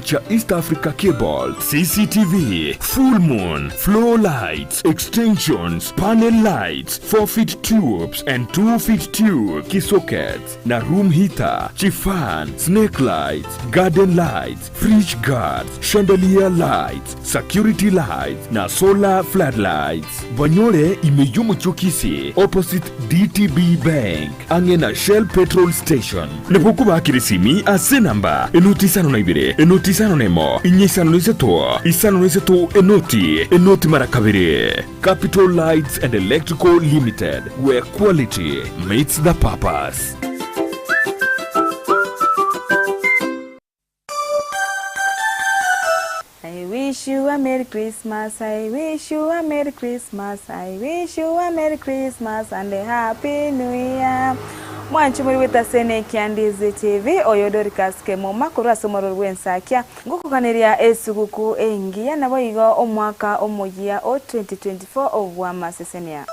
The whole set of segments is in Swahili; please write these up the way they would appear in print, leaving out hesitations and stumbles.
cha East Africa Cable, CCTV, full moon, floor lights, extensions, panel lights, 4-feet tubes and 2-feet tube key sockets, na room heater, fan, snake lights, garden lights, fridge guards, chandelier lights, security lights na solar floodlights. Banyore imeyumu chukisi opposite DTB Bank angena Shell petrol station. Napokuba kirisimi ase namba enutisano na ibire enutisano nemo inyisano niseto enoti marakabire. Capital Lights and Electrical Limited, where quality meets the purpose. I wish you a Merry Christmas, I wish you a Merry Christmas, I wish you a Merry Christmas and a Happy New Year. Mwanchu muri wita sene kia Ndizi TV oyodori kasike moma kurwa somoro rwensakia ngukuganiria esuguku engia nabo igo omwaka omogia o 2024 obwa masesenia.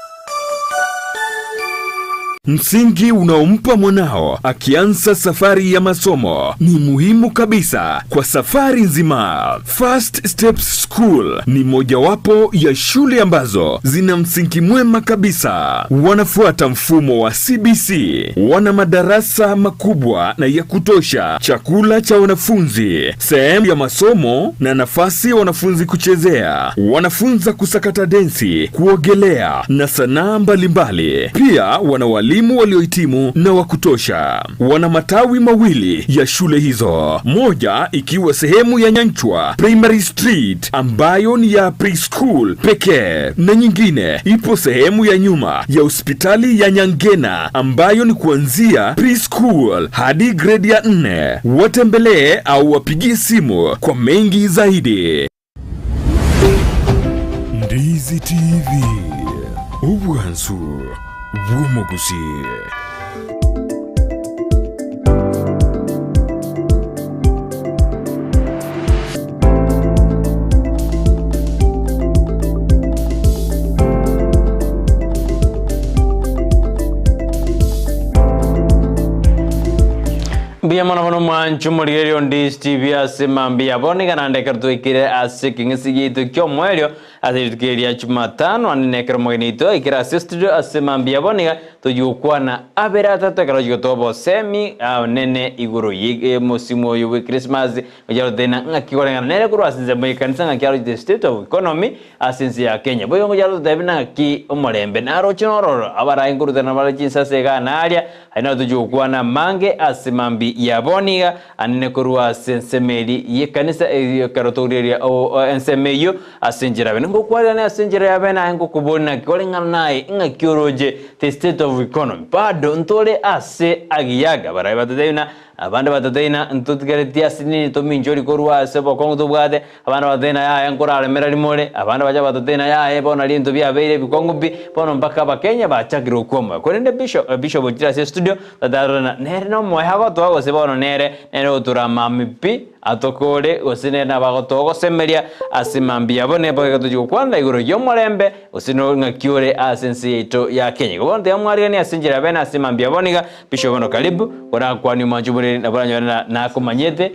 Msingi unaompa mwanao akianza safari ya masomo ni muhimu kabisa kwa safari nzima. First Steps School ni mojawapo ya shule ambazo zina msingi mwema kabisa. Wanafuata mfumo wa CBC, wana madarasa makubwa na ya kutosha, chakula cha wanafunzi, sehemu ya masomo na nafasi ya wanafunzi kuchezea. Wanafunza kusakata densi, kuogelea na sanaa mbalimbali. Pia wana walimu waliohitimu na wa kutosha. Wana matawi mawili ya shule hizo, moja ikiwa sehemu ya Nyanchwa Primary Street ambayo ni ya preschool pekee, na nyingine ipo sehemu ya nyuma ya hospitali ya Nyangena ambayo ni kuanzia preschool hadi grade ya 4. Watembelee au wapigie simu kwa mengi zaidi. Ndizi TV, ubwansu Gusii. Bia mwana mwanchu muri on Ndizi TV asema mbia bone kanande kartu ikire asikingi itu kyo mwelio azitukiria Jumatano anekero moginito ikira studio asema mbia bone tuyukwa na abera tatu karo yotobo semi nene iguru yige musimo yu Christmas ujalo tena ngakikore nene kuru asinze mu kanisa ngakyaro the state of economy asinze ya Kenya boyo ngajalo tebina ki omolembe naro chinororo abara inguru tena bala jinsa sega nalia aina tuyukwa na mange asema ya boniga anene kurwa sensemeli ye kanisa karotoria o ensemeyo asinjira bene ngokwara ne asinjira ya bene ngo kubona kolenga naye ngakyoroje the state of economy bado ntole ase agiyaga baraba tadena abandi batadena ntutgeretia sinini to minjori korwa sebo kongo tubwate abandi batadena ya yankora remera limole abandi baja batadena ya ebona linto bya beire bikongo bi bono mpaka bakenya bachakira ukoma korende bishop ojira se studio tadarana nere no moyago to sebono nere uturama mipi atokore osine na bagotogo semeria asimambia bone boga tuju kwanda iguro yomolembe osino ngakiore asensi yeto ya Kenya kubonde amwari ni asinjira bene asimambia boniga bisho bono karibu kora kwani majubure na bana na kumanyete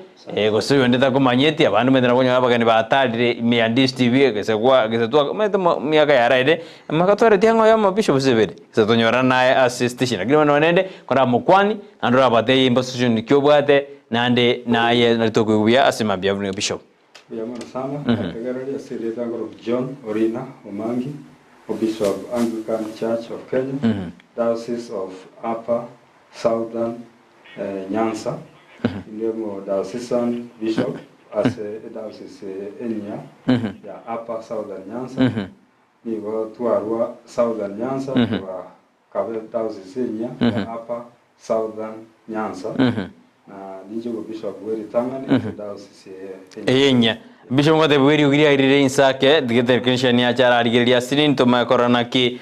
gosuyo ndeta kumanyete abantu mendera bonya abagani batarire Ndizi TV gesetwa meto miaka ya raide makatore tiango ya mabisho busebere setonyora naye assistation agreement nonende kora mukwani andora bate imposition kyobwate nande naye nalitokubia asimambia bishop Yamana sana kagarali asiri zangu John Orina Omangi Bishop Anglican Church of Kenya Diocese of Upper Southern Nyanza Ndemo Diocesan Bishop as a diocese Enya ya Upper Southern Nyanza ni tuarua Southern Nyanza kwa kabe Diocese Enya ya Upper Southern Nyanza na nijo bishop weri tangani diocese Enya Bishop ngote bwiri ugiria irire insake digete Christian ya chara arigiria sinin to makorana ki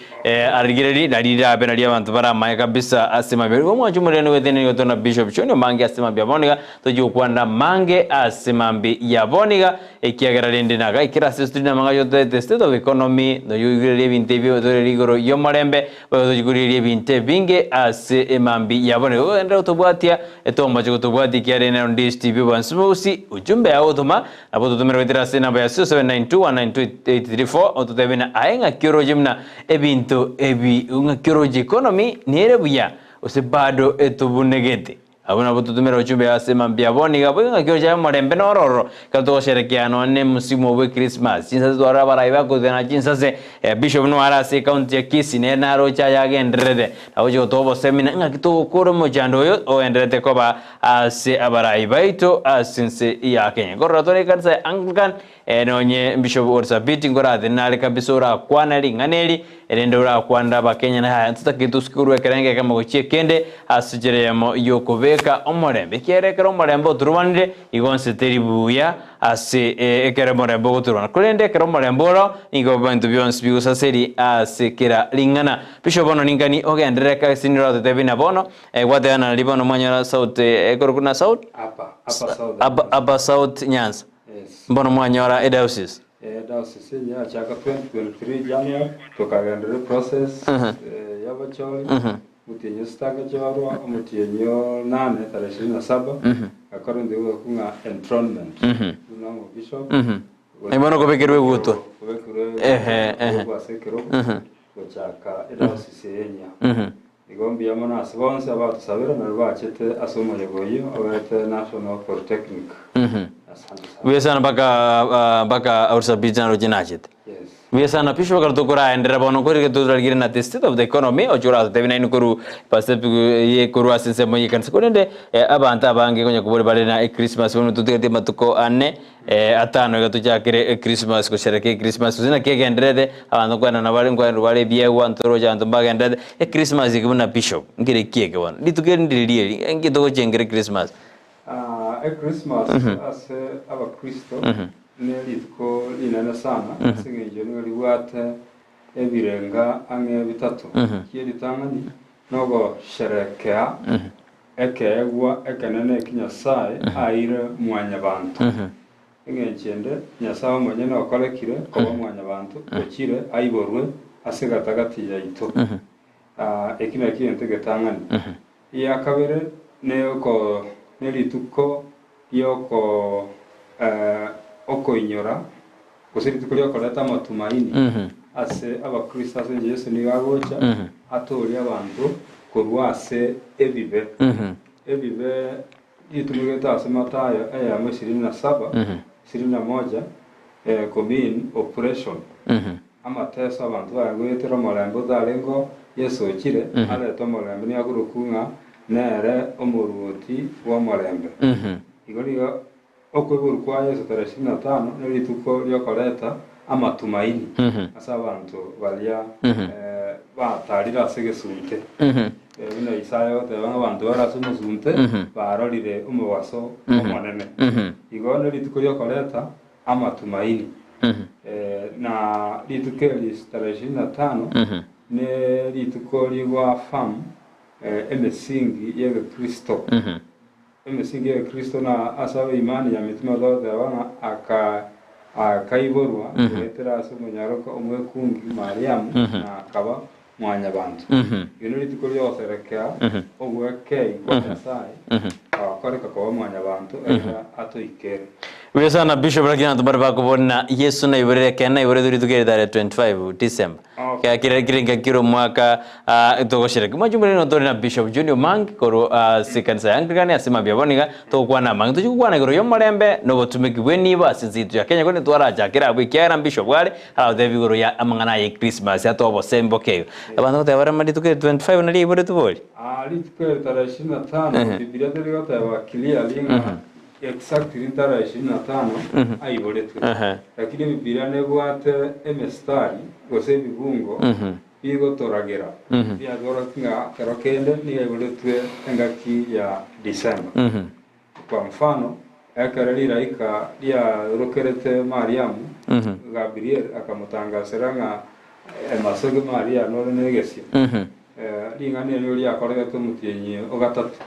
arigiri dalira benaria abantu bara mai kabisa asema beri wo mwanju murene wethene yoto na Bishop Chonyo Mange asema bya boniga toju kwanda Mange asema mbi ya boniga ekiagera rende naga ikira sisturi na manga yote the state of economy no yugiria binte byo to rigoro yo marembe bo yugiria binte binge asema mbi ya boniga enda utobwatia etomba cyo utobwati kiare na Ndizi TV bansusi ujumbe yao tuma abo tumero wetira sena bya 0792192834 ototebena aenga kiro jimna ebintu ebi unga kiro economy niere buya osebado etubunegete abona botutumira ujumbe asema mbia boni gabo nga kyo cha marembe nororo kato sherekeano ne musimu wa Christmas sinsa dwara baraiba ko dena jinsa se Bishop no ara se county ya Kisii ne naro cha ya gendrede awojo tobo semina nga kito koro mo jando yo o endrete ko ba se abaraiba ito sinse ya Kenya korotore kansa Anglican enonye Bishop orsa biti ngora denale kabisora kwanali nganeli erendora kwanda ba Kenya na haya tutakitu skuru ekerenge kama gochie kende asjeremo yokobeka omorembe kierekero omorembe turwanire igonse teribuya ase ekere morembo turwana kulende kero moremboro igo bantu byonse bigusa seri ase kira lingana Bishop bono ningani ogendereka siniro tetebina bono gwateana libono mwanyara south ekorukuna south apa south Nyanza mbono mwanyora diocese diocese ya chaka 2023 January tukagendere process yabacholi mutinyo staka chorwa mutinyo 8 tarehe 27 akaronde kunga enthronement unango Bishop ibono kobekerwe guto kwa sekero chaka diocese yenya igombi yamona asibonse abantu sabira na rwachete asomo yegoyo abete national polytechnic Biasa baka ursa bizan rojinachit. Biasa na pisho kartu kura endera bono kuri ke tudra gire na state of the economy o chura te bina kuru pasep ye kuru asense mo yekan sekonde abanta bange konya kubore bale na Christmas bono tudete matuko anne atano ga tuja kire Christmas ko shereke Christmas zina ke gendrede abantu kwa na bale bie wantoro janto bagende Christmas iguna pisho ngire kieke wan lituke ndiririe ngito ko jengere Christmas Christmas as aba Kristo nelitko linana sana singeje noliwate ebirenga ange bitatu kiri tangani nogo sherekea ekeegwa ekenene kinyasai aire mwanya bantu ingechende nyasawo mwenye no kolekire ko mwanya bantu kokire aiborwe asigatagati yaito ekina kiyente getangani ya kabere neko nelituko yoko oko inyora kusiri tukulio koleta matumaini ase abakristo ase Yesu ni gagocha atori abantu korwase ebibe ebibe itumugeta ase Matayo aya 27 21 combine operation amatesa abantu bagwetera molembo dalengo Yesu okire aleto molembo ni agurukunga nere omuruti wa molembe igoriga okweguru kwa Yesu tarehe 25 nelituko lyokoleta amatumaini asa abantu balia batarira segesunte bino Isayo tebanga abantu barasumusunte barorire umuwaso omonene igo nelituko lyokoleta amatumaini na lituko tarehe 25 ne lituko liwa fam emesingi yege Kristo emesingi yege Kristo na asawe imani ya mitume zote wana akaiborwa letera aso munyaroko omwekungi Mariamu na akaba mwanya bantu yino litiko lyoserekea ogwekei kwa Nyasaye akoreka kwa mwanya bantu atoikere Biasa na Bishop Ragina tubarba kubona Yesu na iborere kena iborere duri dare 25 December kya kire kiro mwaka itogoshereka majumuri no tori na Bishop Junior Mang koro sekansa Anglican asema byaboniga to kwana mang tuju kwana goro yo marembe no botumiki bweni ba sinzitu ya Kenya kone twara jakira abikira Bishop wale ala devi goro ya amangana ye Christmas ya to bosembo keyo abantu te bara mali tuke 25 na libore tuboli litike tarehe 25 Biblia ndio wakilia linga exactly tarehe 25 aiboletwe lakini Biblia nebwate emestari gose bibungo bigo toragera bya gorokinga karokende ni aiboletwe engaki ya December kwa mfano ekereri raika dia rokerete Mariamu Gabriel akamutangasira nga masoge Maria no negesio ringane ni uri akorega tumutienye ogatatu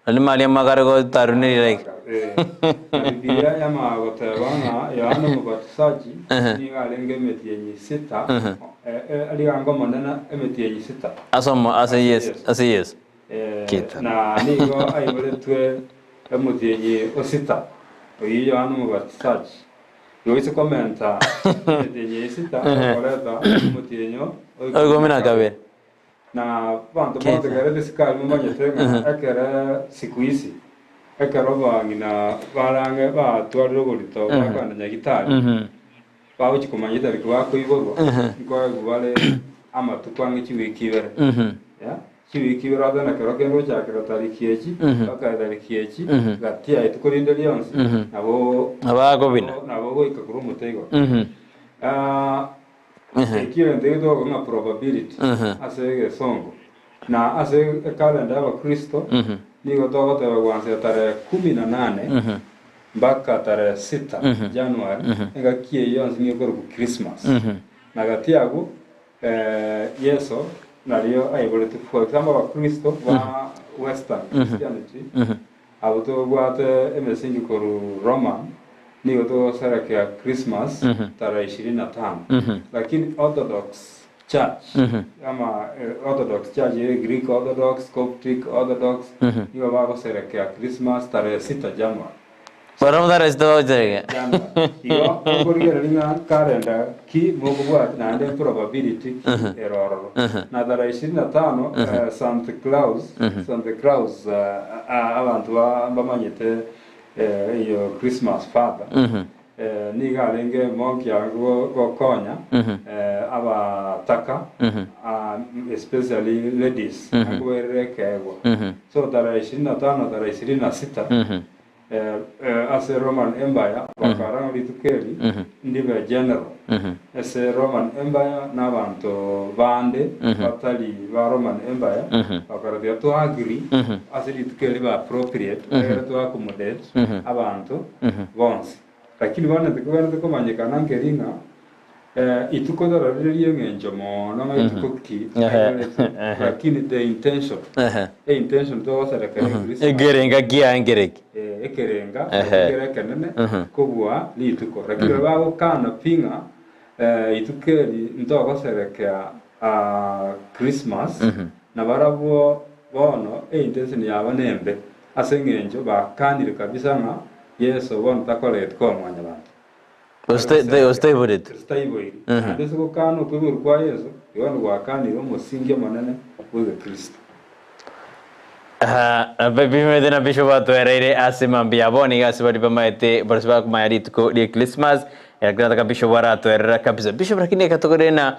ali Maria magarego tarune raika Biblia ya magotebana Yohana Mubatizaji ni galenge metienye sita ali ngoma nana emetienye sita asomo asayes na nigo aiboletwe emutienye osita oyi Yohana Mubatizaji yoise komenta emetienye sita koleta emutienye ogomina kabere na bantu bote garete sikali mumanyete akera siku hizi ekero bangina barange batwarire gorito bakana nyagitari bawo chikomanyita bikwa kuiborwa ngo gubale amatukwange chiwikibere ya chiwikibere adana kero kendo chakira tarikiechi bakadarikieci gatia itukorinde lionsi nabo abagobina nabo goika kuru mutego ekire ndedo goma probability ase songo na ase kalenda ya Kristo nigo togote gwanse tarehe 18 mpaka tarehe 6 Januari ngakie yonse nigo ku Christmas na gatiago Yeso nalio aibole tu for example wa Kristo wa Western Christianity abuto gwate emesingi koru Roman nigo to serekea Christmas tarehe 25 lakini Orthodox Church ama Orthodox Church Greek Orthodox Coptic Orthodox nigo bako serekea Christmas tarehe 6 Januari Baramdar esto jega yo ogorigera linga calendar ki mogobwa na ande probability error na tarehe 25 Santa Claus abantu bamanyete iyo Christmas father ni galenge monki go konya aba taka especially ladies agwere kego so tarehe 25 tarehe 26 as a Roman Empire bakarang litukeli ndibe general as a Roman Empire n'abantu bande batali ba Roman Empire bakaradia to agree as litukeli ba appropriate to accommodate abantu bonse lakini bana tukomanyekana ngeringa itukodora ririye ngenjomo no itukoki lakini the intention intention to sereka English egerenga giangereki ekerenga ekerekenene kobwa lituko lakini babo kana pinga itukeri ntoko sereka Christmas na barabo bono intention yaba nembe asengenjo bakanire kabisa nga Yesu bono takolet ko mwanya bantu Ostay bodet. Ostay boy. Ndese ko kanu kwibur kwa Yesu, yona wakani yo musinge manene kuze Kristo. Bime dena bishoba to erere asimambia boni asibari bamaete barasba kumayari ko di Christmas ya grata ka bishoba to erera kabisa. Bishoba kine katokorena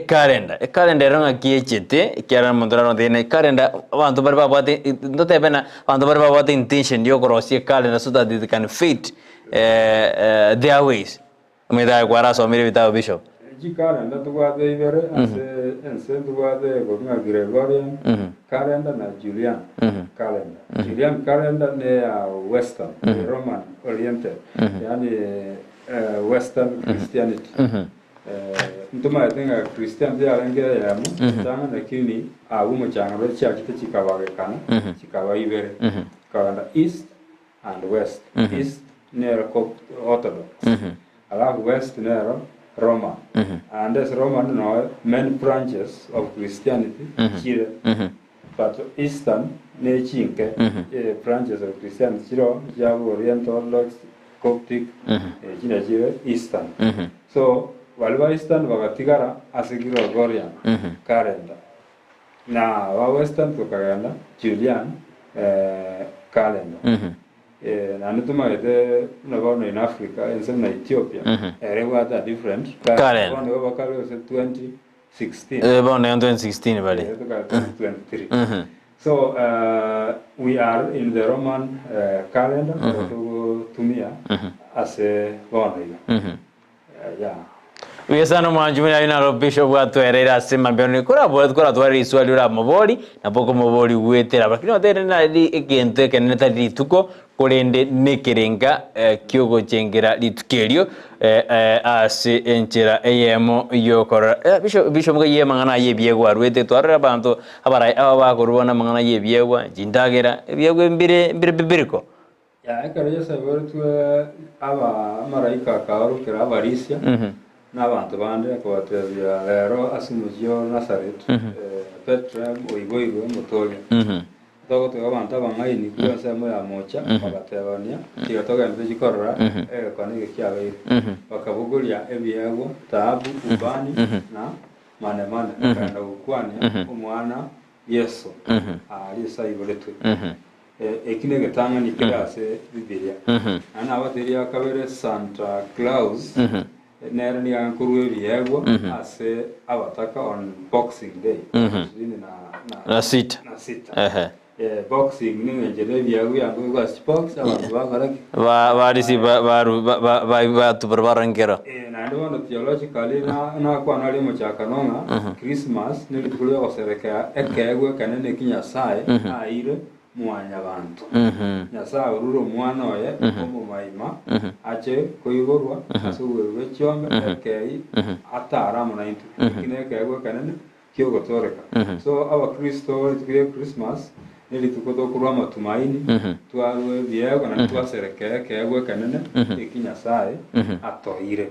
calendar ranga kiechete kiara mondra no dene calendar abantu bari babate ndote bena abantu bari babate intention yo korosi calendar so that they can fit their ways. Me da guara so mire vitao bishop. Ji calendar to guade ibere ase ense to guade gomna Gregorian calendar na Julian calendar. Julian calendar ne Western Roman oriented. Yani Western Christianity. Ntuma yatenga Christianity alenge yamu tanga lakini agumo changa be chakite chikawa kana chikawa ibere. Calendar East and West. East near Orthodox. Alafu West near Roman. And there's Roman no many branches of Christianity here. But Eastern ne chinke branches of Christianity chiro jabu Oriental Orthodox Coptic china chire Eastern. So walwa Eastern wakatigara asigiro Gregorian calendar. Na wa Western tukaganda Julian calendar. Na nutuma ite nabono in Africa and some Ethiopia what are different calendar one over calendar 2016 bon 2016 bali 2023 so we are in the Roman calendar to Tumia as a one yeah Wesano mwanjumuni alina Bishop watwerera asema mbere kora twari iswali ura mabori na poko mabori gwetera bakino atere na igente kenene tari tuko kurende nekerenga kyogo chengera litukerio ase enchera eyemo yokora Bishop ngaye mangana yebyegwa rwete twarera abantu abarai aba kurubona mangana yebyegwa jindagera ebyegwa mbire bibiriko ya ekaro yesa bortu aba maraika kaarukira abarisia n'abantu bande kubatebya rero asimuzyo Nazareth Petra oigoigo mutoya togo to abantu abangaini kwese mo ya mocha bagatebania kigatoga mbye gikorora kone gikiabe bakabuguria ebyego taabu ubani na mane kana ukwania umwana Yesu ali saiboletu ekine getanga ni kirase Biblia ana abateria kabere Santa Claus nero ni ankuru ebyego ase abataka on Boxing Day na sita boxing ni ngejere byego yangu kwa sports abantu bakaraki barisi batu barbarangera na ndo ndo theologically na kwa nali mu chakanonga Christmas ni litukuliwa kuserekea ekegwe kanene kinyasaye aire mwanya abantu nyasaye ururo mwana oye omu maima ache koigorwa asuwe chombe ekei atara mu 90 kinekegwe kanene kyogotoreka so aba Kristo tukiye Christmas nili tukotokurwa matumaini twarwe byego na twaserekea kegwe kanene ikinyasaye atoire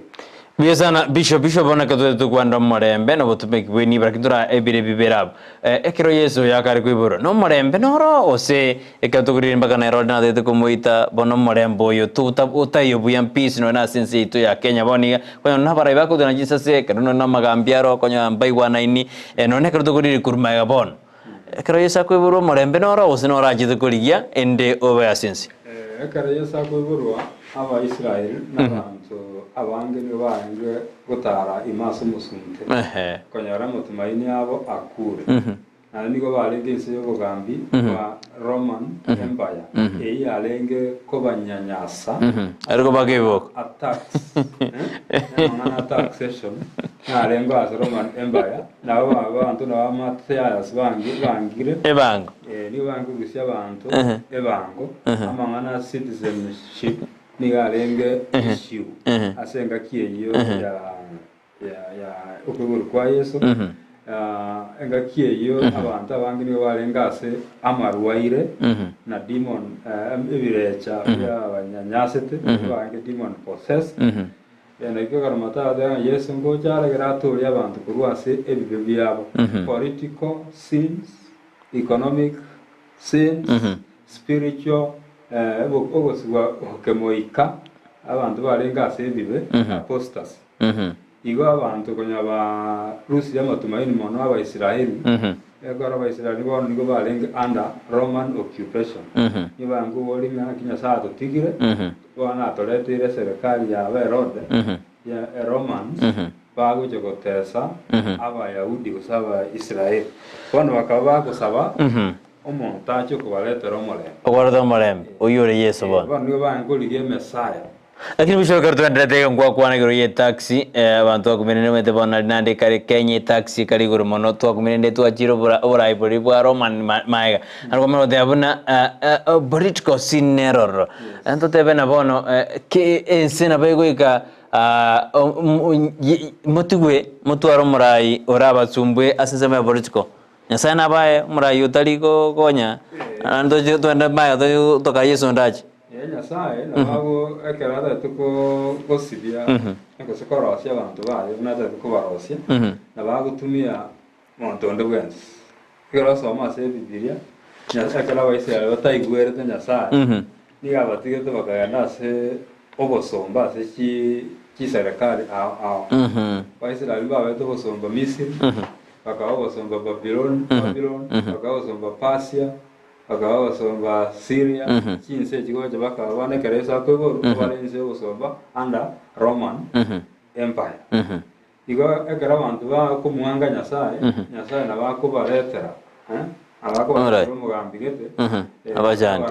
Biesana Bishop bona katu kwanda murembe no botumeki bweni brakindura ebire biberab ekero Yesu yakari kwiburo no murembe noro ose ekatuguririmba kana erode na tete kumuita bono murembo yo utayo buyan peace no na sense itu ya Kenya boni kwa na bara ibako na Jesus ekero no magambiaro konya mbaigwa na ini no ne katuguriri kurma bon ekero Yesu kwiburo murembe noro ose no rajide kurigia ende over sense ekero Yesu kwiburo aba Israel n'abantu abange ni bange gutara imaso musumte konyara mutumaini abo akure na nigo balenge ise yo bugambi wa Roman Empire alenge ko banyanyasa ariko bagebo attacks na taxation alengo as Roman Empire na abantu na Matthias bangire ebango ni bango gusya abantu ebango amangana citizenship ni galenge issue asenga kiyeyo ya ukuburu kwa Yesu enga kiyeyo abantu abangini balengase amarwaire na demon ebirecha ya banyanyasete bange demon possessed yana ikora mata da Yesu ngo cyara gerato y'abantu kurwase ebibe byabo political sins economic sins spiritual ogoswa kemoika abantu balengase ebibe apostas igo abantu konya ba Rusia matumaini mono aba Israeli egora aba Israeli bono nigo balenge under Roman occupation nibangu boli ngana kinya sato tigire wana toletire serikali ya Herode ya Romans bago jogotesa aba Yahudi usaba Israeli bono bakaba kusaba omontacho kubaletera omorembe ogwardo omorembe oyore Yesu bono nigo bangoligie Messiah lakini bisho kartu ndate ngwa kwana gero ye taxi abantu bakumenene mete bona nande kare Kenya taxi kari goro mono to bakumenene to achiro bora ibori bwa Roman maiga ariko mono de abuna political sineror anto tebe na bono ke ensena begoika motwaro murai oraba tsumbwe asesema political nyasana bae murai utaliko konya ando to anda bae to kayeso ndachi nyasaye nabago ekerada tuko gosibia ngo sikorosia abantu bayo nata kubarosia nabago tumia montondo bwensi kero soma se Biblia nyasaye kala waise bataigwere te nyasaye niga batige to bakagana se obosomba se ki serikali waise la biba to bosomba Misri bakao bosomba Babylon bakao bosomba Persia bakaba basomba Syria kinse kigoje bakaba banekereza ko barenze basomba under Roman Empire igo ekera abantu ba kumwanga nyasaye na bakubaretera abakora umugambigete abajande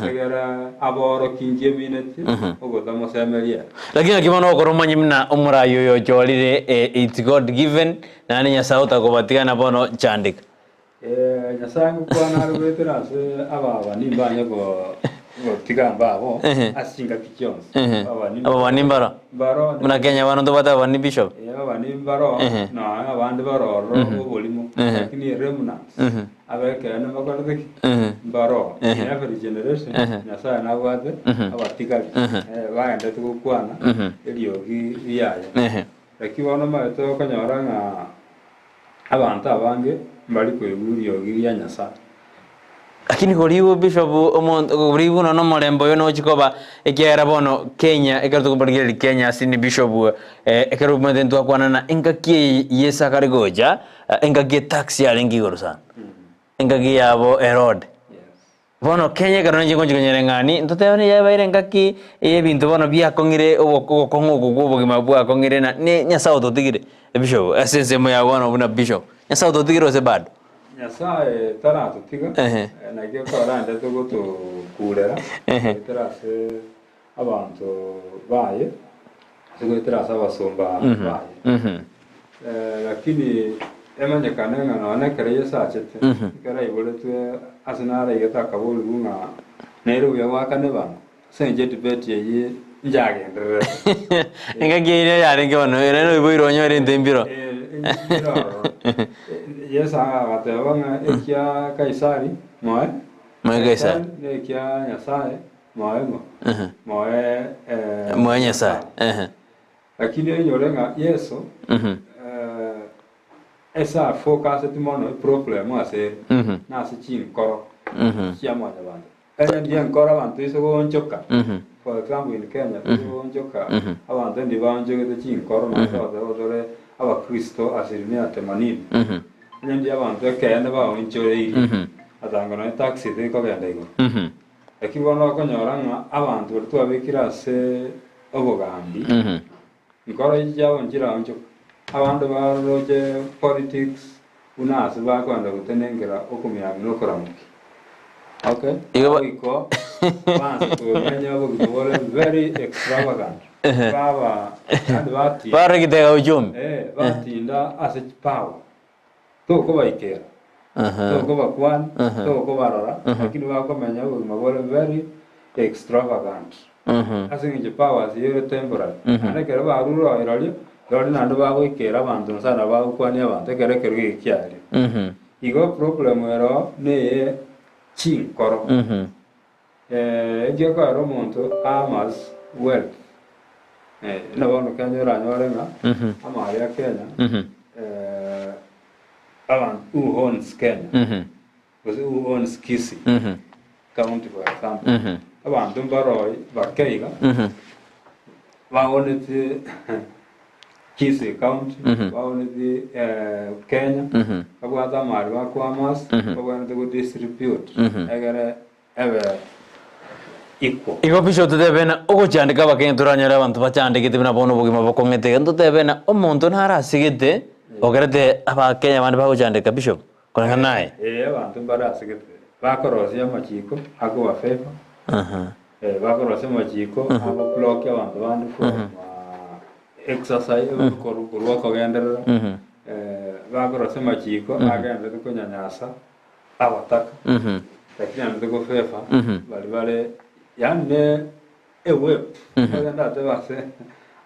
segera aboro kinje minute ogothamo semeria lakini akibona okoromanya mna omurayo yo jolire it's God given na ni nyasa utakobatikana bono chandika nyasangu kwa narubetera se ababa nimbanye go tigamba abo asinga kichons aba nimbaro muna Kenya bano to bata bani bishop aba nimbaro na abandi baroro obolimo lakini remnants abeke na bakoreke baro every generation nyasa na wade abatika baende tukwana eliogi yaye lakini wana mato kanyoranga abantu abange bali kweguriyo giya nyasa lakini koliwo bishop omonto koliwo no morembo yo no chikoba ekera bono Kenya ekerto kubarigeri Kenya sini bishop ekero mwentu akwana na engaki yesa karigoja engaki taxi alengi gorosa engaki yabo erod bono Kenya karone jingonje nyerengani ntotebane yabaire engaki ebintu bono byakongire obokongo gugubogima bwakongire na nyasa ototigire bishop essence mo ya bono buna bishop nyasa ototigire se bado nyasaye taratutiga na gyo koranda tugutu kurera terase abantu baye tuguterasa abasomba baye lakini emanyekane ngana kereye sachete kera ibole tu asinara yeta kabulu bunga nero ya wakane bana senje debate ye njagendere engagire yare ngono rero iboironyo re ndembiro yes agatebanga ekia kaisari moe kaisari ekia nyasaye moe moe nyasaye lakini nyorenga yeso esa focus timono problem ase na se chinkoro chiamo abantu enya ndiye nkora abantu iso gonchoka for example in Kenya gonchoka abantu ndi banjogete chinkoro na odore abakristo asilimia 80 ndi abantu ekende bawo inchoreri atangana taxi thiko genda igo lakini bono konyoranga abantu twabikira se obogambi nkoro ijabo njira oncho abantu baroje politics unasi bakwanda gutenengera okumya n'okuramuki okay iko bantu kumenya bugore very extravagant baba advati barigitega ujum batinda ase power toko baikera toko bakwan toko barora lakini bakomenya bugore very extravagant asinge power zero temporary anekera baruro irali lori nando bagoikera abantu sana bagukwania abantu kerekero gikiari igo problem ero ne chinkoro ejeko ero muntu amas wealth na bono kanyora nyorenga amari ya Kenya abantu who owns Kenya who owns Kisii county for example abantu baroi bakeiga baonete Kisii County, baonete Kenya, bagwata mari bakwamas, bagwata go distribute. Egere ebe iko. Iko pisho tutebena ogocyandika bakenya turanyara abantu bacandike tibina bono bugima bakongete ntutebena omuntu ntarasigite ogerete abakenya bandi bagocyandika bisho kona naye abantu barasigite bakorosya amachiko ako bafefa bakorosya amachiko abo block abantu bandi from exercise kurwa kogenderera bakorosya amachiko agenda kunyanyasa abataka lakini ando fefa bali yani ewe bagenda atebase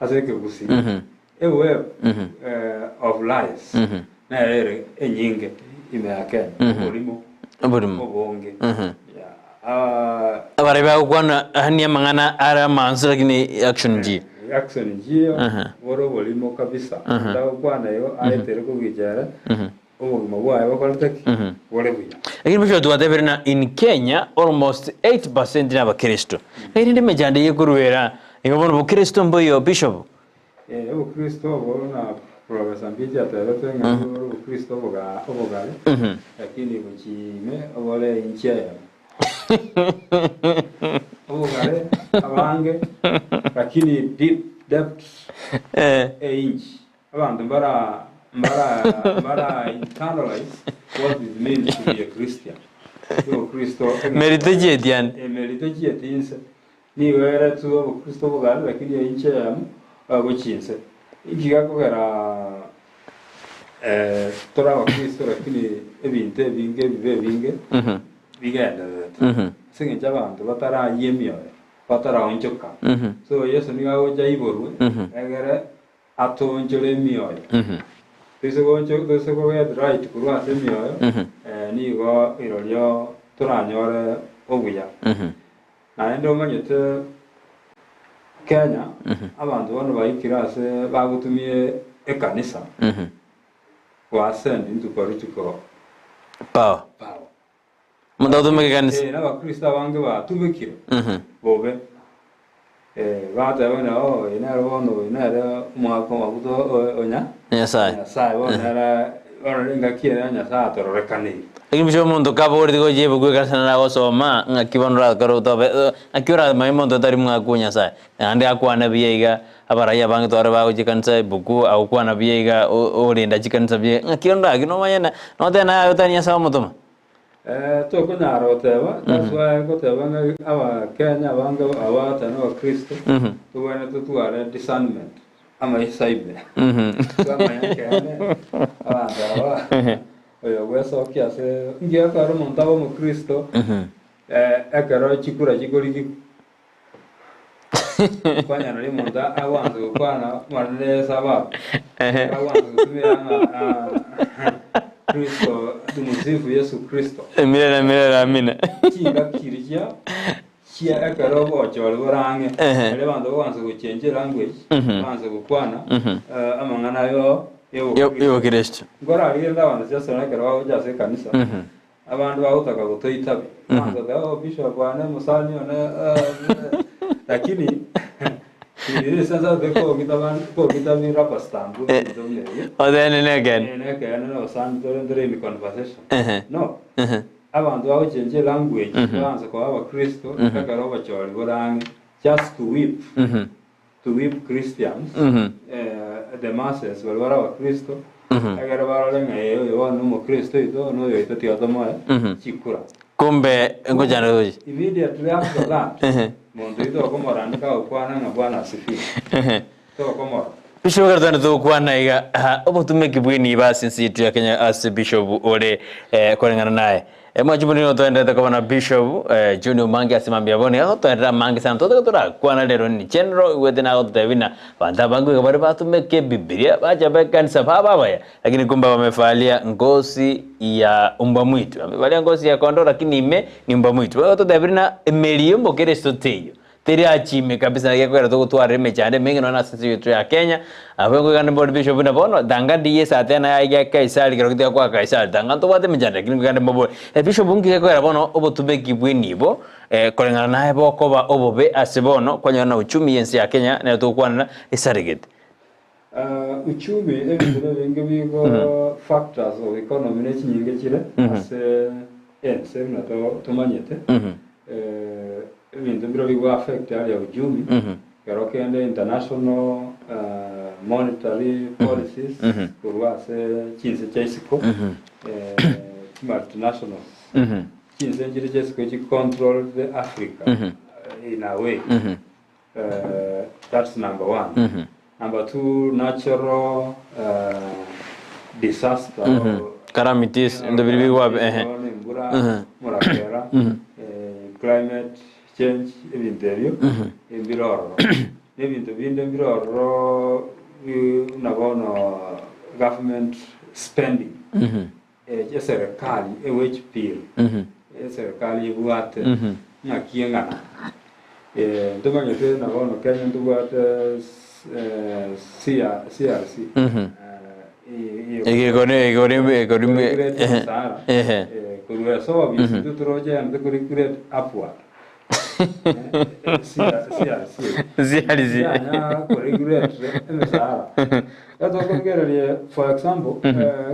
aseke Gusii ewe of lies na ere enyinge imeake burimo obonge abari bakwana hania mangana ara mansu lakini action G woro burimo kabisa ndago kwana yo ayetere kugijara obugima bwayo bakoleteki wore buya lakini bisho tuwateberena in Kenya almost 8% n'abakristo irinde mejande yekuruera ingobono bukristo mboyo bishop ubukristo bona professor Mbiji atarete ngabo ubukristo obogale lakini buchime obole inchia obogale abange lakini deep depth inch abantu bara Mara internalize what it means to be a Christian. So Kristo Meritojiet yani. Meritojiet inse. Ni wera tu Kristo bogal lakini inche yamu gochinse. Ikigakogera tora wa Kristo lakini ebinte binge bigenda. Singe chabantu batara yemyo. Batara onchoka. So Yesu ni gagoja iborwe. Egere atonjole mioyo. This go get right kurwa semioyo. Ni go irolyo turanyore obuya. Na ndo manyete Kenya abantu bano bayikirase bagutumie ekanisa. Wasend into political power. Mundo tume kanisa. Na bakristo bange batumikire. Bobe bata wana inara mwako mabuto onya Nyasaye wana ngakiera Nyasaye atororekane. Lakini bisho mundo kabo uri go jebe gwe kanisa na gosoma ngakibonora karo tobe akiora mai mundo tari mwako Nyasaye ande akwana biyega abaraya bange tore bago jikansa buku au kwana biyega orinda jikansa biye ngakionda gino mayena no tena ayotanya sawa mutoma. To kuna rotewa taswa ko tebanga aba Kenya banga awata no Kristo to wana to tuare discernment ama isaibe kama Kenya aba oyo weso kiase ngia karo montaba mo Kristo ekaro chikura chigorigi kwanya no monta awanzo kwana mwanele sababu awanzo tumia Kristo tumusifu Yesu Kristo. Mira amina. Kinga kirija kia akarobo chole borange. Ele bando wanze go change language, wanze go kwana amangana yo Kristo. Ngora alienda wanze sasa na kero jase kanisa. Abantu bahutaka gutoitabe. Wanze da bishop bwana musani ona lakini ini sasa deko kita mira pastambu ndio. Then again. No san dore in conversation. No. Abantu aho change language banza kwa aba Kristo kakaro bachori borange just to whip Christians. The masses walwara wa Kristo. Agara baralenga yo no mo Kristo ito no yo ito tiatomo chikura. Kumbe ngojana hoji. Immediately after that. Mondito komorandika ukwana na Bwana asifiwe. To komora. Bishop gardan to kwana iga obotume kibwini basi nsitu ya Kenya as bishop ore kolengana naye. Mwajibuni no toenda kwa na bishop Junior Omangi asimambia bone toenda mangi sana tora kwana lero ni general wedena otavina banda bangu kabari batume ke Biblia bacha kanisa baba ya lakini kumba wamefalia ngozi ya umba mwitu wamevalia ngozi ya kondoo lakini ni umba mwitu wao totavina emeliombo Kristo teyo teri achime kabisa yakwera to kutware mechande mengi na sisi yetu ya Kenya abengo kana board bishop na bono danga ndiye satena ya Kaisari kero kitia kwa Kaisari danga to wate mechande lakini kana bobo bishop bungi yakwera bono obotume kibweni bo kolengana naye bokoba obobe asebono kwanya na uchumi yensi ya Kenya na to kwana isarigete uchumi ebintu bingi bigo factors of economy nechinyinge chire ase na to tumanyete ibintu biro bigo affect ya uchumi kero kende international monetary policies kurwase chinse chaisiko multinationals chinse njire chaisiko chi control the Africa in a way that's number one. Number two, natural disaster calamities in the big web climate change ebinterio ebiroro ebintu binde biroro nabono government spending serikali which bill serikali ibuate ngakiengana ndomanyete nabono Kenya ndubuate CRC kurwa so bisi tutroje and curriculum upward CRC ya curriculum emesara ato kongerelie for example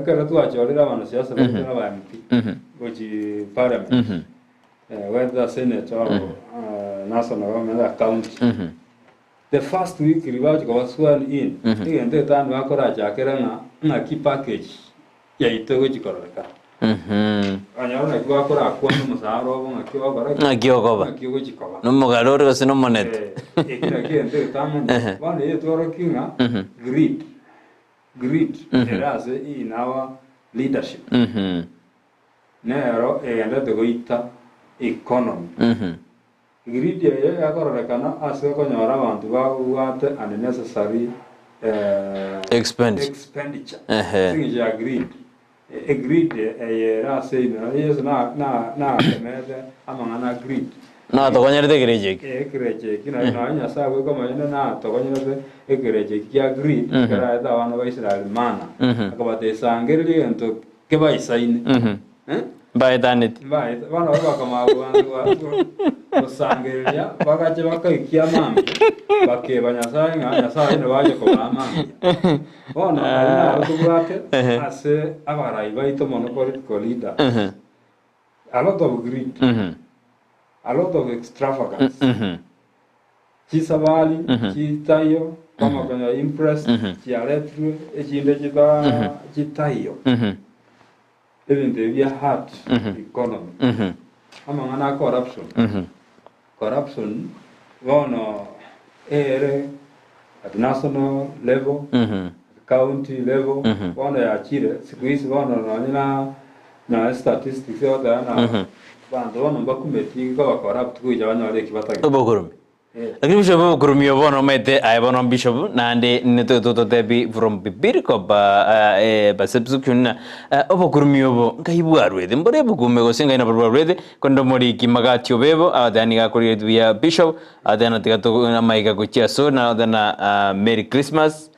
kera tu achorera bana siasa na ba MP which parliament whether senate or national government county the first week ribacho kwa sworn in igende tano akora chakera na ki package ya itogo chikoreka anyarona kwa akora kwa musaro bo ngakiwa kora ngakiwa chikoba no mugaroro gose no monet ekira kende tamo bane yetoro kinga grit erase in our leadership nero egenda togoita economy grit ya yakorekana ase konyora abantu bagwate unnecessary expenditure things ya grit erase na kemede amangana grit na tokonyerete gereje kina nya sawe kama na tokonyerete gereje kia grit kara da wana ba Israel mana akabate sangerili ento keba isaini by danit wana ba kama wa sangelia bagaje bakakia mama bakeba nyasaye ne baje ko mama bona na tugate ase abarai baito political leader a lot of greed a lot of extravagance chisabali chitayo kama kwenye impress chialetru echinde chitayo even the heart economy ama ngana corruption wono at national level county level wono ya chile siku hizi wono na statistics yote na bando wono bakumeti kwa corrupt kuja wanyore kibatagi obokurumi lakini bishop kurumi yobono mete aibono bishop nande neto tebi from bibiriko ba subscription na obokurumi yobo ngaibwarwede mbore bukume gosinga ina barwarwede kondo muri kimagati obebo adani ga kuri ya bishop adana tigato na maiga kuchia so na adana merry christmas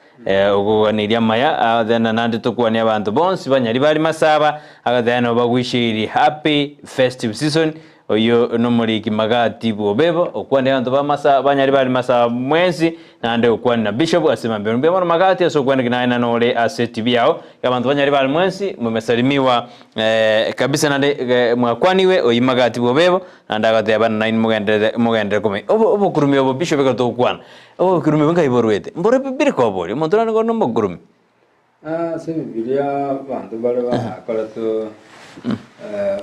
ogoganiria maya adana nande tokwane abantu bonsi banyari bari masaba agadana bagwishiri happy festive season oyo no muri kimagati bobebo okwane abantu bamasa banyari bari masa mwezi nande okwane na bishop asema mbembe mono magati aso okwane kinaina nole asset byao abantu banyari bari mwezi mumesalimiwa kabisa nande mwakwaniwe oyimagati bobebo nande agate abana 9 mugendere kome obo kurumi obo bishop gato okwana obo kurumi benga iborwete mbore bibiri ko bori mondora ngo no kurumi se bibilia bantu bale bakora to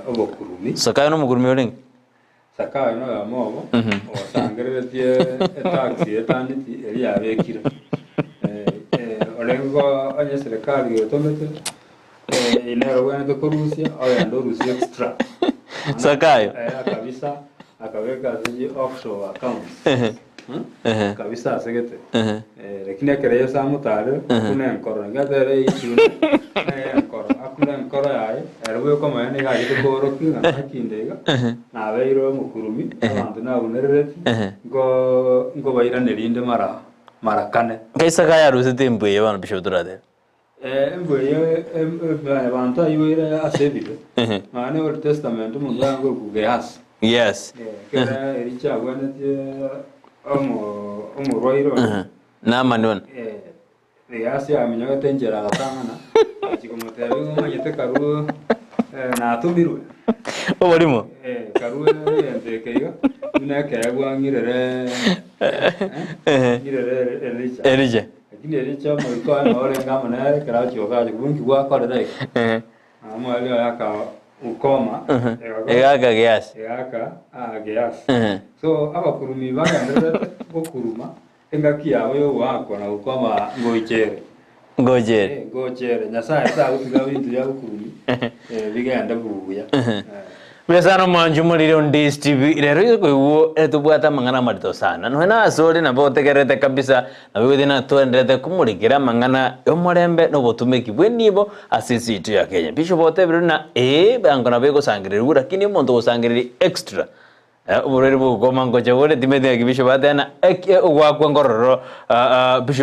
obo kurumi sakayo no mugurumi oling sakayo no ya mobo osangere tie taxi etaniti eri abekira olengo anye serikali yotomete inero bwana to Rusia au ndo Rusia extra sakayo kabisa akaweka ziji offshore accounts kabisa asegete lakini akereye samutare kuna nkoro ngadere isuna nkoro akuna nkoro yae erwe koma yani ga gitoro kinga akindega na beiro mukurumi abantu na unerereti ngo bayira nerinde marakane kaisa kaya rusite mbwe bana bishop turade mbwe abantu ayira asebile mane old testament mungu yango kugeas yes kera ericha gwanete omurwairo na manon yasi aminyo tenjera gatangana chikomotero ngomanyete karu na tumirwe oborimo karu entekeiga uneke gwangirere Elija lakini Elija moiko ana orenga manere kera chiogaje kubunki gwa korere amwali yaka ukoma egaga gas gas so abakurumi bagandere bokuruma engaki yawe yo wako na ukoma ngojere nyasaye sa utiga bintu ya bukurumi bigenda bubuya Besano manju muri on Ndizi TV rero yuko etubwata mangana marito sana no na sori na bote kerete kabisa na biwe dina tuendete kumurikira mangana yo murembe no botumeki bwenibo asisi itu ya Kenya bisho bote biro na bangana bego sangirira lakini umuntu gusangirira extra uburere bugoma ngo jabore dimede gibisho badana ugwakwa ngororo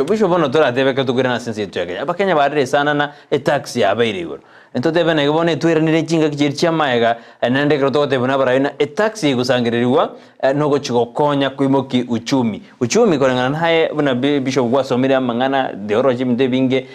bisho bono tora tebe katugura na sinsi itu ya Kenya abakenya barire sana na taxi abairigoro entote bana gibone twira ni chinga kichircha maega nende krotote bana baraina taxi gusangiriwa no gochigokonya kuimoki uchumi korengana haye bana bishop gwasomire amangana theology mde binge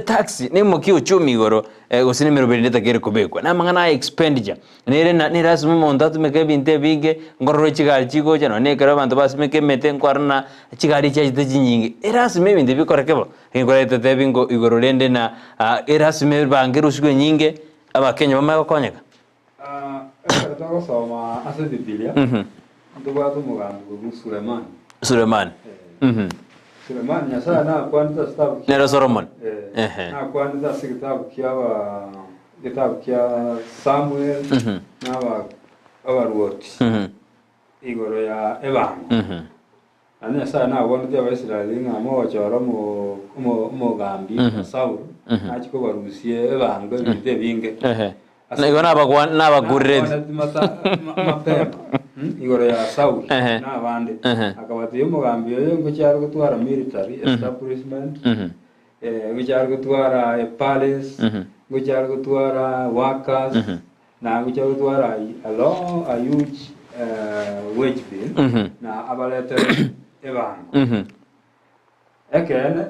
taxi ni moki uchumi goro gusini mirobirinde takere kubekwa na mangana expenditure nere na ni rasmu monda tumeke binte binge ngororo chigari chigo jano ne kara bantu basmeke mete nkwarna chigari chajite nyingi erasme binde bikorekebo ngorete tebingo igororende na erasme bangiru shwe nyinge abakenya bamakonyeka Ekero soma ase Biblia ndubatu mugambo Suleiman Suleiman nyasa na kwanza stabu nero Solomon na kwanza kitabu kia Samuel na abaruoti igoro ya ebango ane sa na kwanza Abaisiraeli ngamo choro mo gambi Saul na chiko barusie ebango bite binge na igona abagurred mapema igoro ya Saul na abandi akabatiye umugambi yo ngo cyaro gutwara military establishment ngo cyaro gutwara a palace ngo cyaro gutwara workers na ngo cyaro gutwara a huge wage bill na abalete ebango ekene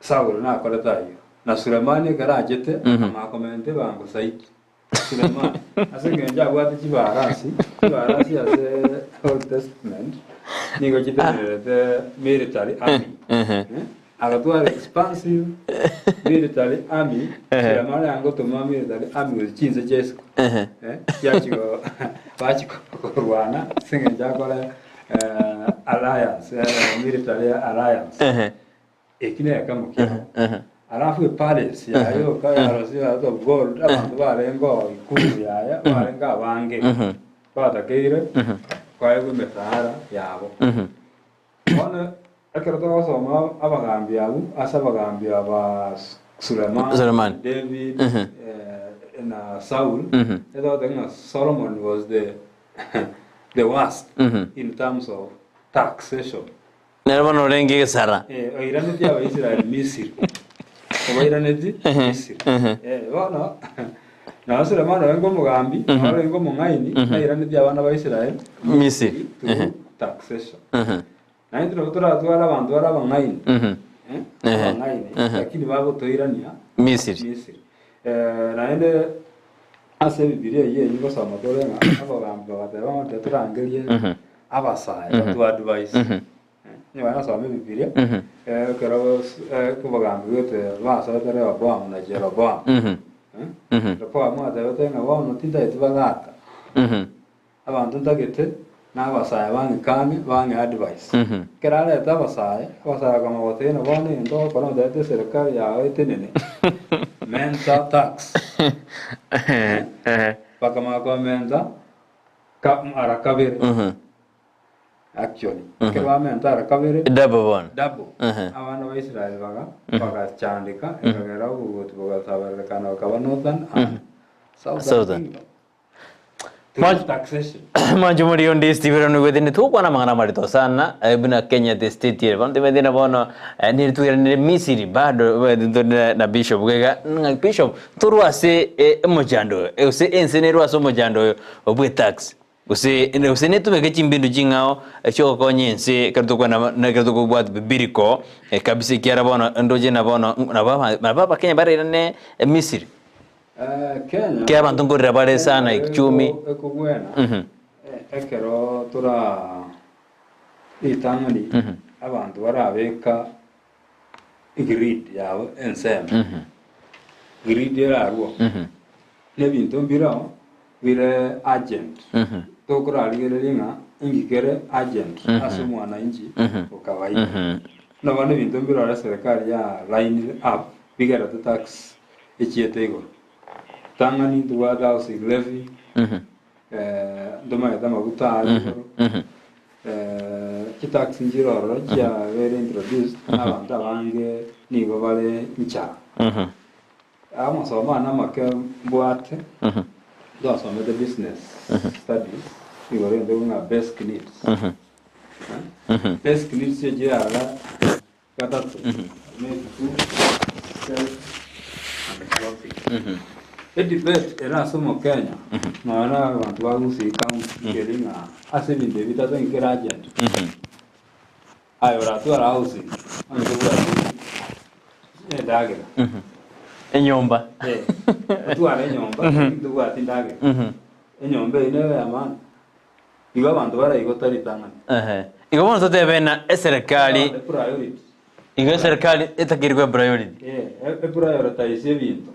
Saul na akoletayo na Sulemani garajete amakomente bango saiki Suleiman asengenja gwati chibarasi ase Old Testament nigo chitenere military army agatwara expansive military army Suleiman angotoma military army chinze Jesu yachigo bachiko korwana sengenja kole alliance military alliance ekine akamukia alafu palace yayo kaya rosia to gold abantu barengo ikuru yaya barenga bange batakeire kwaye kumetara yabo ona akero soma abagambi abo asabagambi aba Suleiman David na Saul Solomon was the worst in terms of taxation nervano rengi sara oirane dia Israel Misiri oiraneti Misiri wana na Suleiman wengo mugambi wengo mungaini na iraneti abana ba Israel Misiri taxation na ndiro twara abantu arabangaini abangaini lakini babo toirania Misiri na ende ase Biblia ye ngo soma torenga abagambi bateba turangerie abasaya to advice ni wana soma Biblia kero kubagambi yote basa tere Abraham na Jeroboam Repoa mwate yote nga wano tinda itibagata abantu ntagete n'abasaya bange advice kerale tabasaya kama wote na bane ndo kono dete serikali yawe tenene mensa tax pakama komenta ka arakabere actually keba menta arakabere double abana ba Israel baga chandika ekagera ubuti bogatabara kana kabanothan southern taxation majumuri on this TV ranu wedine tu kwana mangana marito sana ibuna Kenya the state here bante medina bono ni tu ni Misiri bado na bishop gega bishop turuase mojando use ensenero aso mojando obwe tax use ne tu mege chimbindu jingao choko konyense kartu kwana na kartu ko bwat biriko kabisa kiara bono ndoje na bono na baba Kenya bare ne Misiri Kenya kia bantu ngorira bare sana ichumi ekugwena ekero tura itangani abantu barabeka grid yabo ensem grid yararwo nebintu mbirao bire agent tokuraligerelinga ingikere agent asumwana inji ukawaida na bane bintu mbirao serikali ya line up bigera tax ichietego tangani tuwada housing levy ndoma yatama gutali kitax njiroro kya very introduced abantu abange nibo bale ncha amasoma na make bwate do some the business studies igore ndonga basic needs basic needs je ala katatu make food self and clothing debate era somo Kenya maana abantu ba Gusii County kelinga ase binde bitazo ingeraje ayo ratu ara housing angura dagira enyomba tu ara enyomba tu atindagira enyomba ine ya man iba abantu bara igotari tangana igo bono totebena eserikali priority igo serikali etakirwe priority prioritize ebintu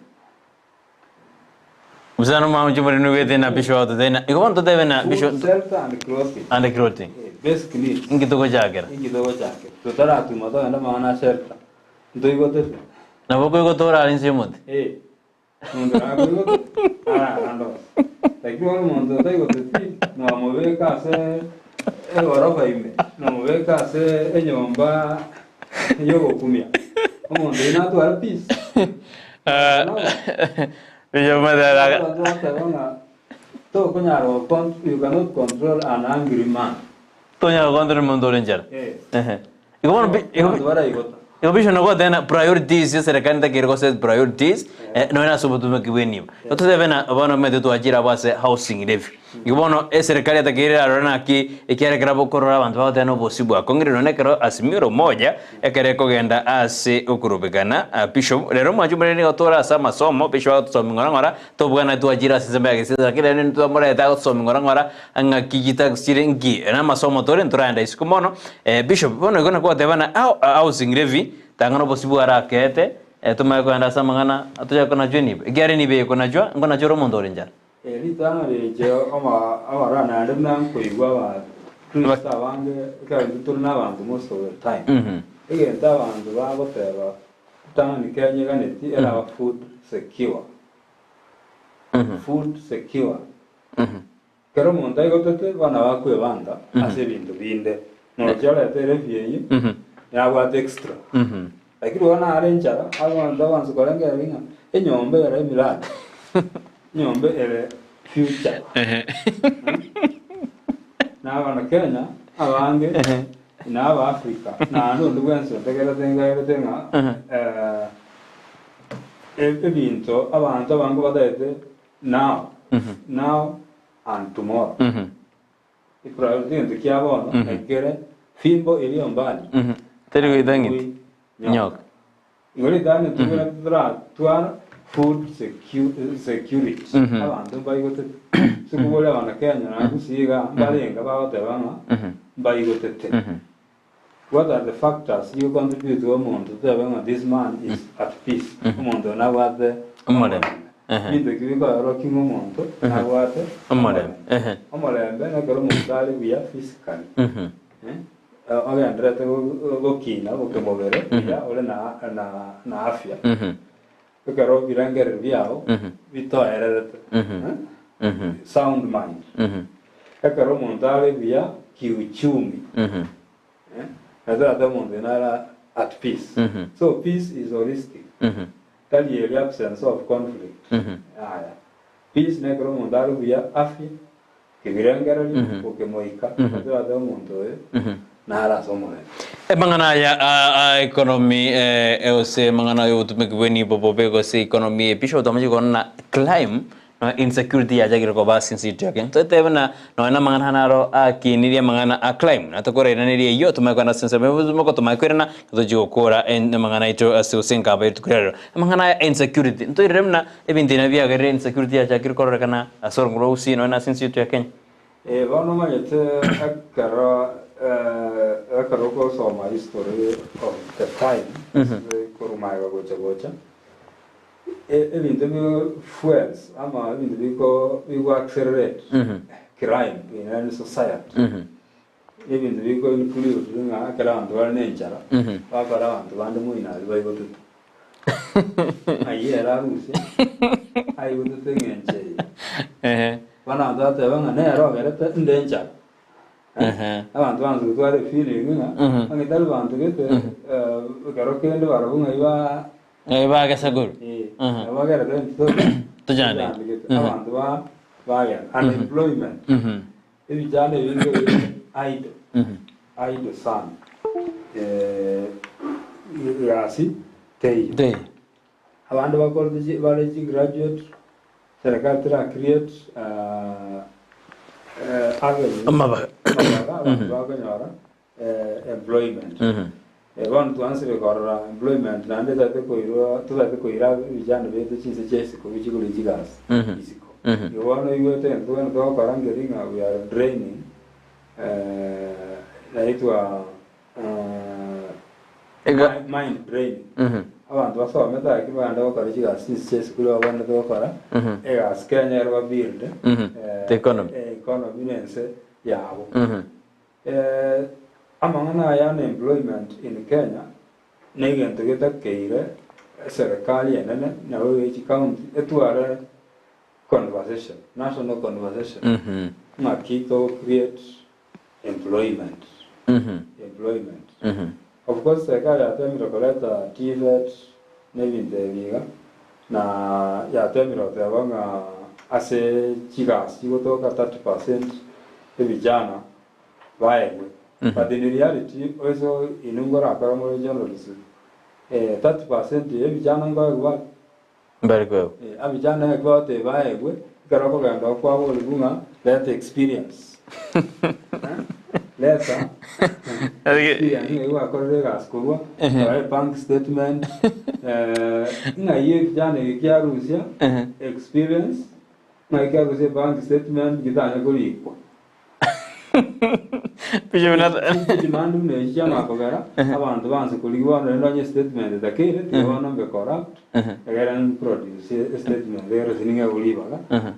Usano mama chumari nuwete na pisho auto tena. Iko bono totebena pisho shelter and clothing and clothing. Basic needs. Ingitoko chakera. Ingitoko chakera. Tutara tumato enda maana shelter. Ndo igotete. Na boko igotora alinsi yomote. Ndo igotete. Ando. Lakini wale ndo igotete. Na mobeka se orofa ime. Na mobeka se enyomba yogo kumia. Ndo ina tu ala peace. Yo madara. To kunyaro you cannot control an angry man. Tonya control mondo ranger. Iko bono iko bisho nago tena priorities ya serikali takiriko set priorities no ina subutu kiweni. Totebena bono mete tu ajira base housing levy. Iko bono serikali takirira arona ki ikiare krabo korora bantu ba tena bosibu akongire no nekero asimiro moja ekere kogenda ase ukurubikana bisho lero majumbe ni otora sa masomo bisho tusomingora ngora tobwana tu ajira sisemba gesisa kile ni tu amora eta tusomingora ngora anga kijita sirengi na masomo tore nturanda isikumono bisho bono igona kwa tebana housing levy tangano bosibu arakete tumaye kwenda samangana atuja kona jweni igari ni be kona jwa ngona joro mondo renja Litanga je amarana ndemna kuigwa ba Krista wange ka turna abantu most of the time. Enta abantu bagoteba tanga ni Kenya ganeti era food secure. Food secure. Kero monda igotete bana bakwe banda ase bintu binde. No jole tere bieyi. Ya wa extra. Lakini wana arenjara abantu banzu kolenge binga enyombe era emilad. Nyombe ele future. Na wana Kenya abange na aba Africa na ndo ndwenso tenga ebinto abantu abangu badete now and tomorrow. Ipriority ndikiabona ekere fimbo iliyo mbali. Terigo idangiti nyoka. Ngori dane tuana food security. Abantu bayigote sikubola wana Kenya na Gusii balenga batebanga bayigote. What are the factors you contribute to umuntu tebanga this man is at peace. Umuntu na wate umore. Into kibiko roki umuntu na wate umore. Umore na garo mutale via physically. Oga ndrete gokina gokemobere ya ole na afya. Kero birangere byao bitoererete sound mind kero montale bia kiuchumi ada monde nara at peace so peace is holistic tali the absence of conflict peace ne kero montale bia afya kibirangere kokemoika ada monde nara somone mangana ya economy ose mangana yo tumekweni bobobe go se economy pisho tamaji gonna climb insecurity ya jagiro ko bas insecurity yake to tebena no na mangana naro akiniria mangana climb na tokora inaniria yo tumekwenda sense bebuzo moko tumekwenda to jikokora en mangana ito asusenka ba tukrero mangana insecurity to iremna ebindina bia gere insecurity ya jagiro korora kana asorngro usi no na insecurity yake bano mayete akara akaroko soma history of the time kurumaiwa gocha ebintu fuels ama ebintu biko accelerate crime in any society ebintu biko include nga akala abantu balenjara bakala abantu bande muina bayigote ayera rusi ayigote ngenje bana ndate banga nero gerete ndenjara abantu bantu tware feeling nga angitali bantu gete garokende barabunga iba gasaguru abagera to jane abantu baya unemployment ebijane bingo idle son yasi tei abantu bakora bale graduate serikali tira create employment. One to answer your employment, and to koira vijana vetu chinse chesi kuvichikuli jigas. You want to go to we are draining mind draining. Abantu basometa kibanda bakora jigas chesi kuli abana bakora egas Kenya ro build the economy nense yabo. Amangana ya employment in Kenya negento geta keire serikali enene na wewe county etuare conversation, national conversation. Makito create employment. Employment. Of course, serikali yatemira kuleta TVET nebinde biga na yatemira tebanga ase chigas chigotoka 30% ebijana baewe. But in reality, also in Ungora Paramore journalism, 30% ebijana ngwa very good. Abijana kwa te baewe karabaganda kwa bolunga that experience. Later, bank statement, experience, bank statement,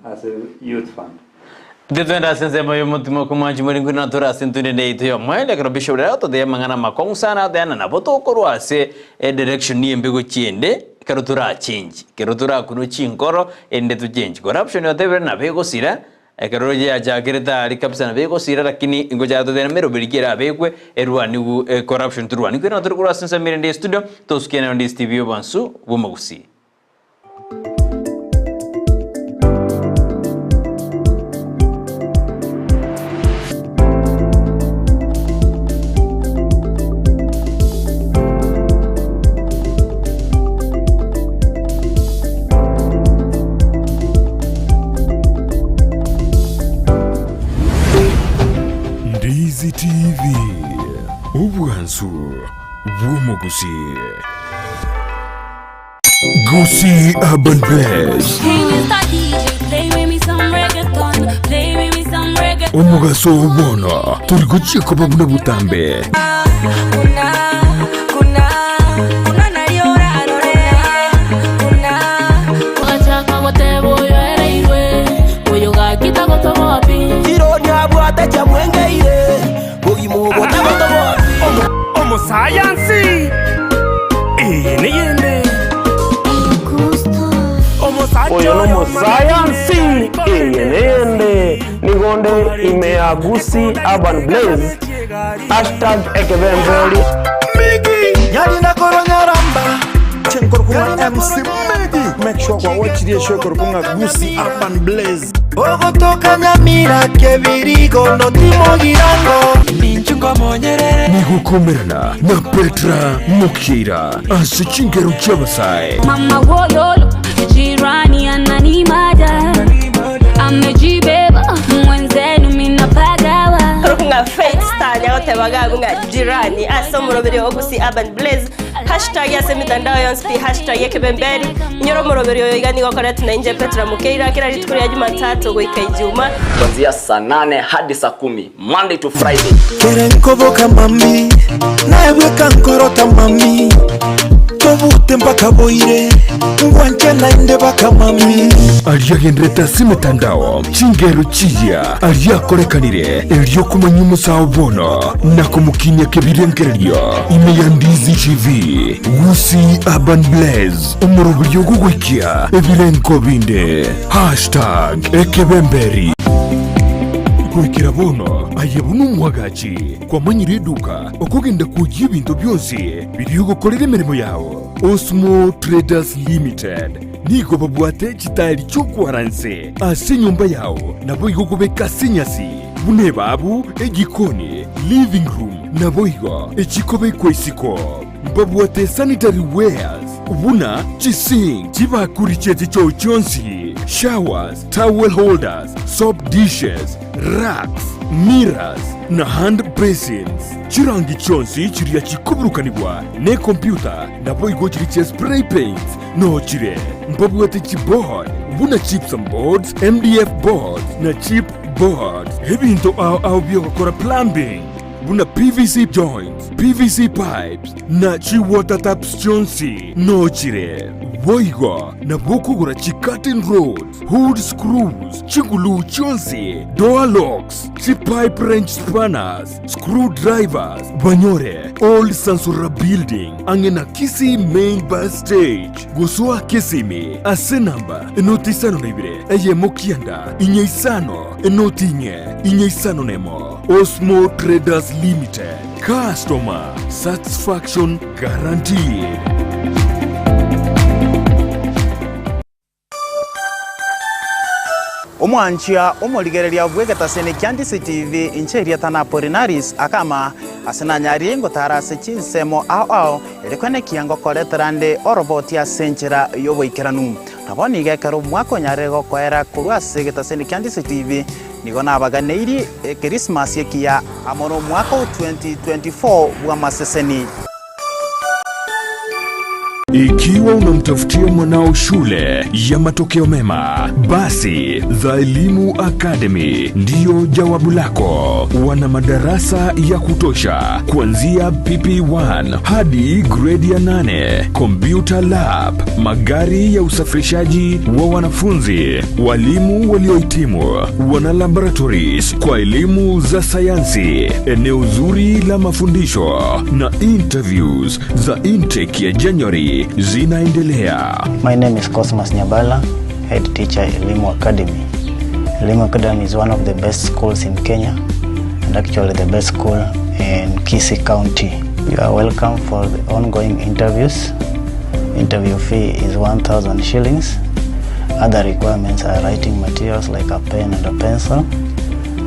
as a youth fund. Detenda sense moyo mutimo kumanji muringu na tora sentune de ito mwele kro bishobra to de mangana makong sana de na boto korwa se direction ni mbego chiende kero tura change kero tura kuno chinkoro ende to change corruption yo debe na bego sira kero ya jakireta rikapsa na bego sira lakini ngoja to de mero birikira begwe erwani corruption turwani kwena to korwa sense mirende studio to skena on this TV bansu Gusii. Ndizi TV, ubwansu Gusii. Gusii Urban Blaze. Omugaso ubona turi gucika babuna butambe. Science niyende oyo science niyende nigonde imea Gusii Urban Blaze #ekebembeli yali na koronyaramba chenkorkunga MC Megi make sure kwa watch the show korkunga Gusii Urban Blaze ogotoka Nyamira kebirigo no timo girango ninchungo monyerere Nigukomerana na Petra Mukira asichingero cyabasai mama woyolo jirani ananimada amejibeba mwenzenu minapagawa korkunga Faith Star nyagote bagagunga jirani asomurobere wo Gusii Urban Blaze #yasemitandao yonse #ekebemberi nyoro morobere yo igani gokora tunainje Petra Mukira kila ritukuri ya Jumatatu goika Ijumaa kuanzia saa 8 hadi saa 10 Monday to Friday. Kerenkoboka mami nawe kankorota mami tobute mpaka boire ngwanche nainde baka mami aliyagendreta simitandao chingero chiya aliyakorekanire elyo kumanya umusawo bono nakumukinya kebirengereryo ime ya Ndizi TV Gusii Urban Blaze umurubyo gugwikia ebirenko binde #ekebemberi kurikira bono ayebuna umwagachi kwa manyiri eduka okugenda kujya ibintu byose biriyo gukorera imirimo yawo Osmo Traders Limited nigo babwate kitari cyo kwaranse ase nyumba yawo nabo igo kubeka sinyasi bune babu egikoni living room nabo igo ekikobe kwesiko babwate sanitary wares ubuna chising kibakurikiye cyo cyonsi showers, towel holders, soap dishes, racks, mirrors na hand basins. Chirangi chonsi chiria chikuburukanibwa ne computer nabo igo chiri spray paints no chire mbabwete chipboard buna chips and boards, MDF boards na chip boards. Hebinto au biogokora plumbing buna PVC joints, PVC pipes na chi water taps chonsi no chire Boigo na bukugura chi curtain rods, hood screws, chigulu chonsi, door locks, chi pipe wrench spanners, screwdrivers, banyore, old Sansura building, angena Kisii main bus stage, Gusua Kisimi, asenamba, enotisano nebire, eye mokianda, inyeisano, enotinye, inyeisano nemo, Osmo Traders Limited, customer satisfaction guaranteed. Omwanchia omoligereria bwegeta sene Ndizi TV incheria tana Porinaris akama asena nyari ngotara sechinsemo ao elekone kiango koletrande oroboti ya senchera yoboikeranu naboni gekero mwako nyarego kwera kurwa segeta sene Ndizi TV nigona abaganiri Christmas yekia amono mwako 2024 bwa maseseni. Ikiwa unamtafutia mwanao shule ya matokeo mema, basi The Elimu Academy ndiyo jawabu lako. Wana madarasa ya kutosha kuanzia PP1 hadi grade ya 8, computer lab, magari ya usafirishaji wa wanafunzi, walimu waliohitimu, wana laboratories kwa elimu za sayansi, eneo zuri la mafundisho na interviews za intake ya January zinaendelea. My name is Cosmas Nyabala, head teacher at Elimu Academy. Elimu Academy is one of the best schools in Kenya and actually the best school in Kisii County. You are welcome for the ongoing interviews. Interview fee is 1,000 shillings. Other requirements are writing materials like a pen and a pencil,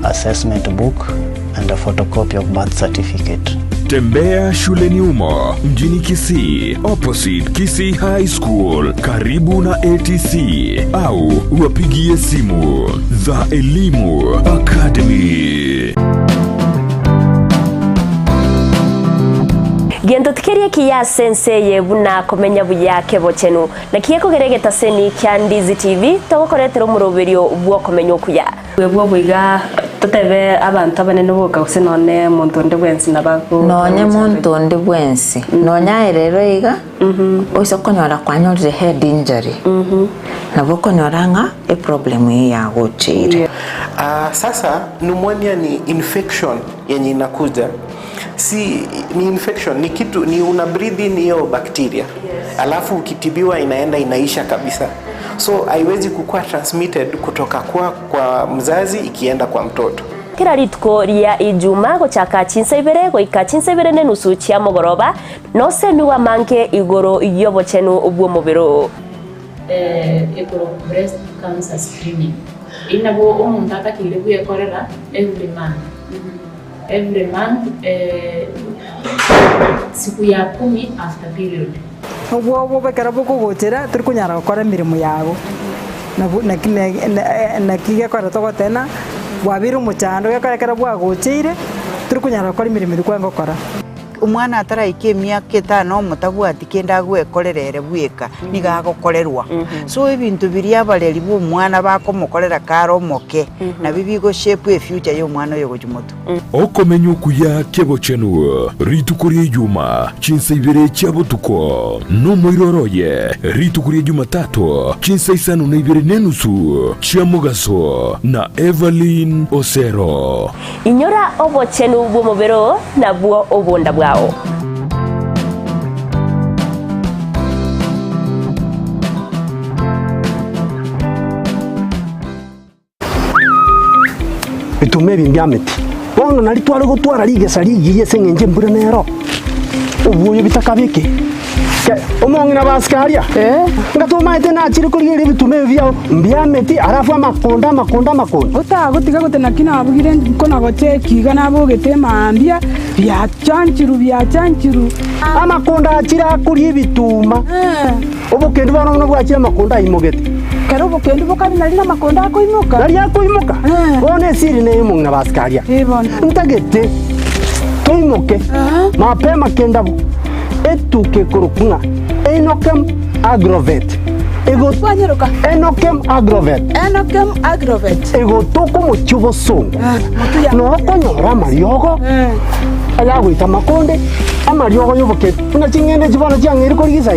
assessment book and a photocopy of birth certificate. Tembea shuleni umo mjini Kisii, opposite Kisii High School, karibu na ATC, au wapigie simu. The Elimu Academy. Gendo tikerie kia senseye buna komenya buya kebo chenu na kieko geregeta seni kya Ndizi TV togokoretero muroberio bwo komenya okuya bwo bwiga tutebe abantu abanene boka usenone muntu ndi bwensi nabako nonye muntu ndi bwensi nonya rero iga oiso konyora kwanyorire head injury nabo konyoranga e problem ya gochire. Sasa pneumonia ni infection yenye inakuja, si ni infection, ni kitu ni una breathe in hiyo bacteria, alafu ukitibiwa inaenda inaisha kabisa, so haiwezi kukua transmitted kutoka kwa mzazi ikienda kwa mtoto. Kira ritko ria ijuma gochaka chinsebere goika chinsebere ne nusu chia mogoroba no senu wa manke igoro yobo chenu ubwo mobero igoro breast cancer screening inabo umuntu atakire kuyekorera every month siku ya 10 after period ubwo bekara bwo gutira turi kunyara gukora mirimo yabo na kiga kora togotena wabira umuchando gakarekera bwa gutire turi kunyara gukora mirimo dukwa umwana ataraike myaka 5 mutabwati kenda gwekorerere bweka nigagokorerwa so ibintu biri abareri bwo umwana bakomukorera karo moke na bibigo shape future yo mwana yo gujumuto okomenyo kuya kebo chenu ritukuri juma chinse ibere cyabutuko no moiroroye ritukuri juma 3 chinse isanu na ibere nenusu chiamugaso na Evelyn Osero inyora obo chenu bwo mobero na bwo obonda bwao bitume bimbyameti bono nari twari gutwara rigesa rigiye sengenje mbure nero ubuye bitakabike omongi na baskaria ngatuma ite na chiri kurigire bitume byao mbyameti arafu makonda utagotiga gutena kina abugire kona gote kiga nabo getema ambia bya chanchiru amakonda achira kuri bituma ubukende bano no bwakira makonda imogete Kerobo kendi bokani nalina makonda akoimuka. Nari akoimuka. One siri ne imong na baskaria. Ntagete. Toimuke. Mapema kenda etuke kurukunga. Enokem agrovet. Ego Wanyeruka. Enokem agrovet. Enokem agrovet. Ego toko mochubo songo. No konyora mariogo. Aya gwita makonde. Amariogo yoboke. Una chingende chibona chiangeri korigisa.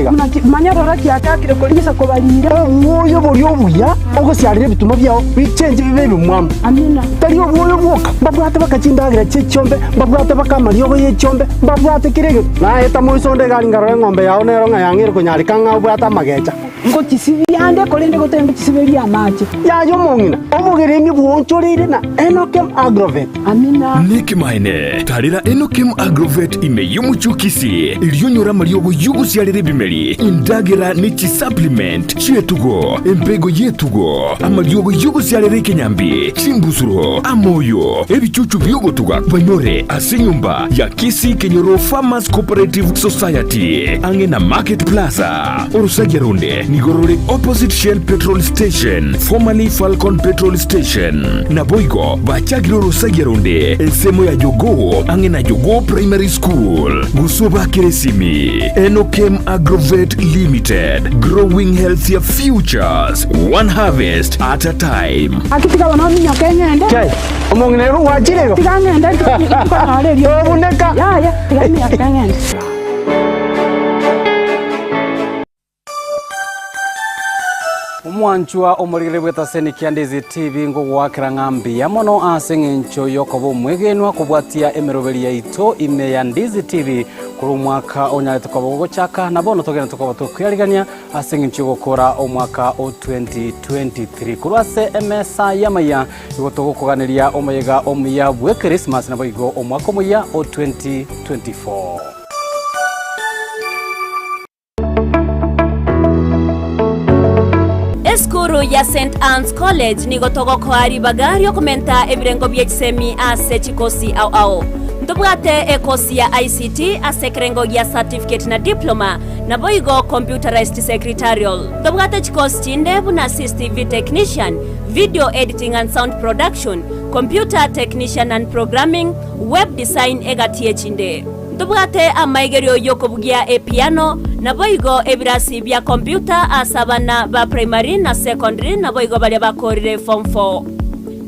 Manyarora kiakakire korigisa kobarira. Oyo borio buya. Ogosiarire bituma byao. Bichenje bibe mwamu. Amina. Tari obuyo buka. Babwate bakachindagira chichombe. Babwate bakamariogo yechombe. Babwate kirege. Na eta moisonde gari ngaro ngombe yao nero ngayangire kunyarika ngabwata magecha. Ngo chisibiyande kolende gotembe chisiberi amache. Ya yo mongina. Omugeremi buonchorire na Enokem agrovet. Amina. Niki maine. Tarira Enokem agrovet imeyumuchu Kisii. Ilionyora mariogo yugusiarire bimeri. Indagira nichi supplement. Chietugo. Empego yetugo. Amariogo yugusiarire kenyambi. Chimbusuro. Amoyo. Ebichuchu byogotuga. Banyore asinyumba ya Kisii Kenyoro Farmers Cooperative Society. Angena Market Plaza. Orusagerunde. Nigorore opposite Shell Petrol Station, formerly Falcon Petrol Station. Naboigo, Bachagiro Rosagerunde, Ensemo ya Jogo, Angena Jogo Primary School. Gusoba Keresimi, Enokem Agrovet Limited, growing healthier futures, one harvest at a time. Akitika wanami nyakengende. Chai, omongine ru wachirego. Tikangende ndio. Obuneka. Ya, tikami nyakengende. Mwanchua omorigire bweta Kisii and Ndizi TV ngo gwakira ngambi ya mono asengencho yokobo mwegenwa kubwatia emeroberi yaito ime ya Ndizi TV kuru mwaka onyalete kwa gochaka na bono togena tukaba tukwirigania asengencho gukora omwaka o 2023 kurase emesa yamaya igotogo kuganiria omuyega omuya bwe Christmas na boigo omwaka omuya o 2024. Eskuru ya St. Anne's College ni gotogo kwari bagario komenta ebirengo byekisemi ase chikosi au ndobwate ekosi ya ICT ase krengo ya certificate na diploma na boigo computerized secretarial ndobwate chikosi chinde buna CCTV technician, video editing and sound production, computer technician and programming, web design egatie chinde ndobwate amaigerio yokobugia piano na boigo ebirasi bya computer asabana ba primary na secondary na boigo bale bakorire form 4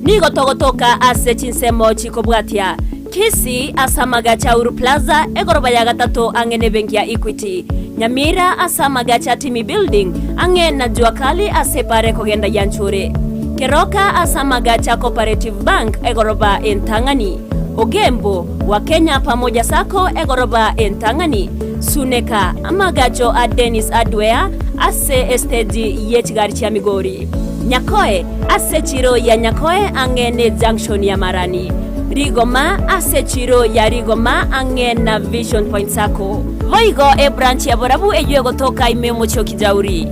nigo togotoka ase chinsemo chikobwatia Kisii asamaga cha Uru Plaza egoroba ya gatatu angene benki ya Equity Nyamira asamaga cha Timi Building ange na juakali asepare kogenda yanchure Keroka asamaga cha Cooperative Bank egoroba entangani Ogembo wa Kenya pamoja sako egoroba entangani Suneka amagacho a Dennis Adwea ase estedi yechigari cha Migori Nyakoe ase chiro ya Nyakoe angene junction ya Marani Rigoma ase chiro ya Rigoma angena Vision Point sako Voigo branch ya Borabu eyo gotoka imemo choki jauri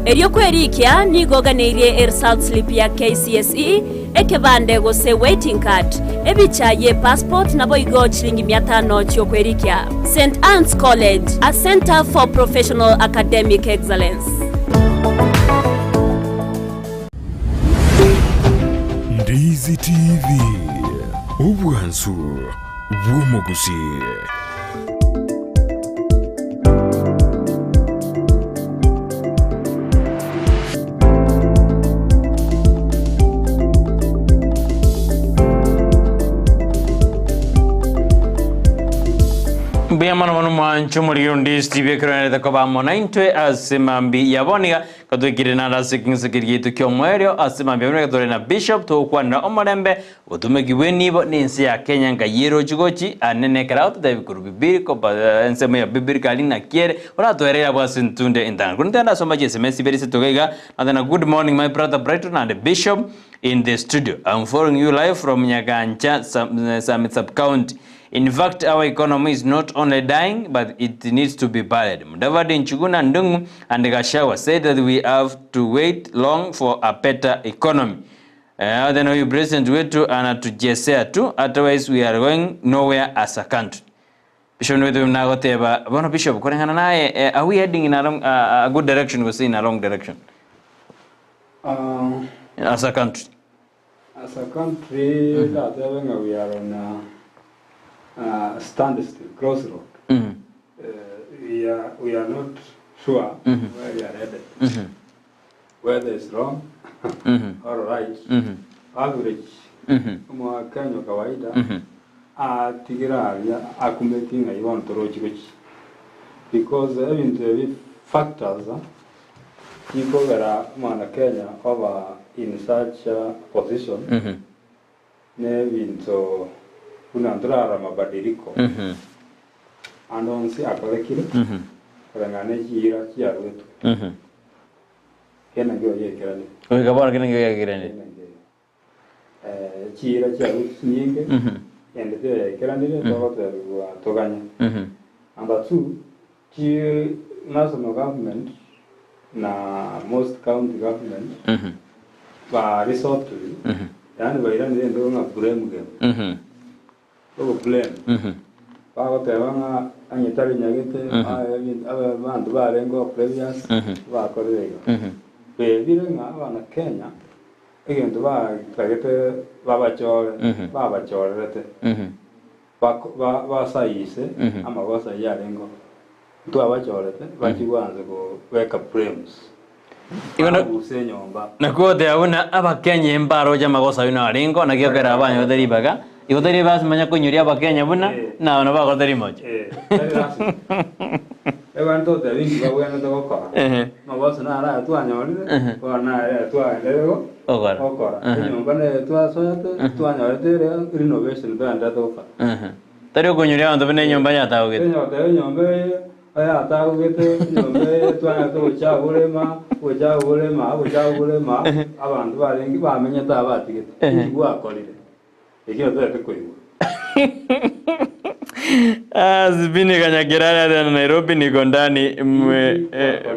Erio kwerikia nigoga neirie result slip ya KCSE ekebande gose waiting card ebicha ye passport na boigo chilingi 500 chiokwerikia St. Anne's College, a center for professional academic excellence. Ndizi TV Ubwansu Gusii. Biyamana manu manchu muri Ndizi TV krone de koba monaintwe asimambi yaboniga kadwikire na rasikingsikirigi tukyomwerio asimambi yaboniga dore na bishop to kwana omorembe utumegi wenibo ninsi ya Kenya ngayero chigochi anene kraut de kurubibiri ko ensemo ya bibiri kalina kiere ora toerera bwasintunde indan kuntenda soma SMS berisi togega and good morning my brother Brighton and the bishop in the studio. I'm following you live from Nyagancha Summit Sub-County. In fact, our economy is not only dying, but it needs to be buried. Mudavadi Nchuguna Ndungu and Gashawa said that we have to wait long for a better economy. Then we present wetu and to jesea too, otherwise we are going nowhere as a country. Bishop wetu mnagoteba, bono Bishop, are we heading in a good direction? We say in a wrong direction. as a country? As a country, we are on a standstill, crossroad. We are not sure where we are headed. Whether it's wrong or right. Average. Kama Kenya kawaida. Tigiraria akumaking I want to roach because even the factors people that are man Kenya over in such a position maybe so unandra mabadiliko anonsi akalekile karangane jira kiaro wetu kena ndio yekirani Ukabona kena ndio yekirani jira kiaro nyinge ende ndio yekirani ndio toganya number 2 national government na most county government ba resort to yani bairani ndio na blame game blame ba ko tebanga anyetari nyagete aba bantu barengo previous ba korega bebire nga abana Kenya egento ba tagete baba chorete ba saise ama ba sayarengo tu abachorete bakiwanze ko weka frames na kote abuna abakenya embaro ya magosa bino aringo na kiokera abanyo deribaga igoteri basimanya kunyuria abakenya buna na no bagoteri moja ebanto te vingi babwana to gokora magosa na ara tu anyorire ko na ara tu anyorego okora nyumba ne tu asoyate tu anyorire renovation banda to fa tari kunyuria ando bine nyumba ya tawugete nyumba aya tawugete nyumba tu anato chagulema abantu barengi bamenya tabatigete igwa akorire ikyo twete kuigwa Zibini kanyagirana na Nairobi niko ndani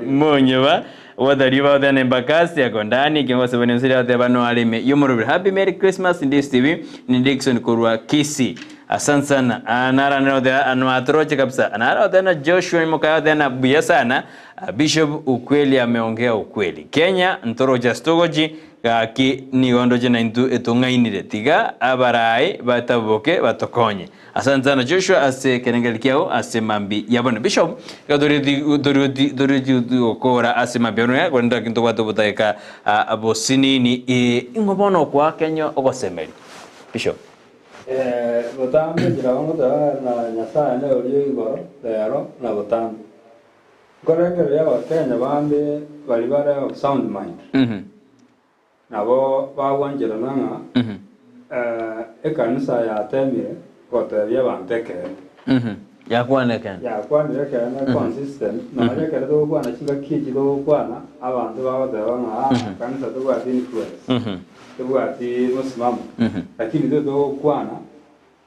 Monyewa wadhariwa wadhane Mbakasi yako ndani kiongozi wa Nisiri wadhebano alime Yomorubiri. Happy Merry Christmas in this TV ni Dickson Kurwa Kisii. Asante sana. Anara nero anuatroche kabisa. Anara na Joshua Mokaya na buya sana. Bishop ukweli ameongea ukweli. Kenya ntoroja stogoji ki nigondo jena intu etungainire tiga abarai bataboke batokonye. Asante sana Joshua ase kenengelikiao ase mambi yabone Bishop dori okora ase mambi yabone kwenda kintu watu butaika abosini ni ingobono kwa Kenya ogosemeri Bishop botambe jirawango na nyasa ne ori igoro lero na botambe korengere ya Kenya bambe bali bare sound mind nabo bawanjira nanga ekanisa ya temire kotabya bantekere yakwaneka na consistent na yakere do kwana chinga kiji do kwana abantu babatebanga kanisa do kwa influence do ati musimamo lakini do kwana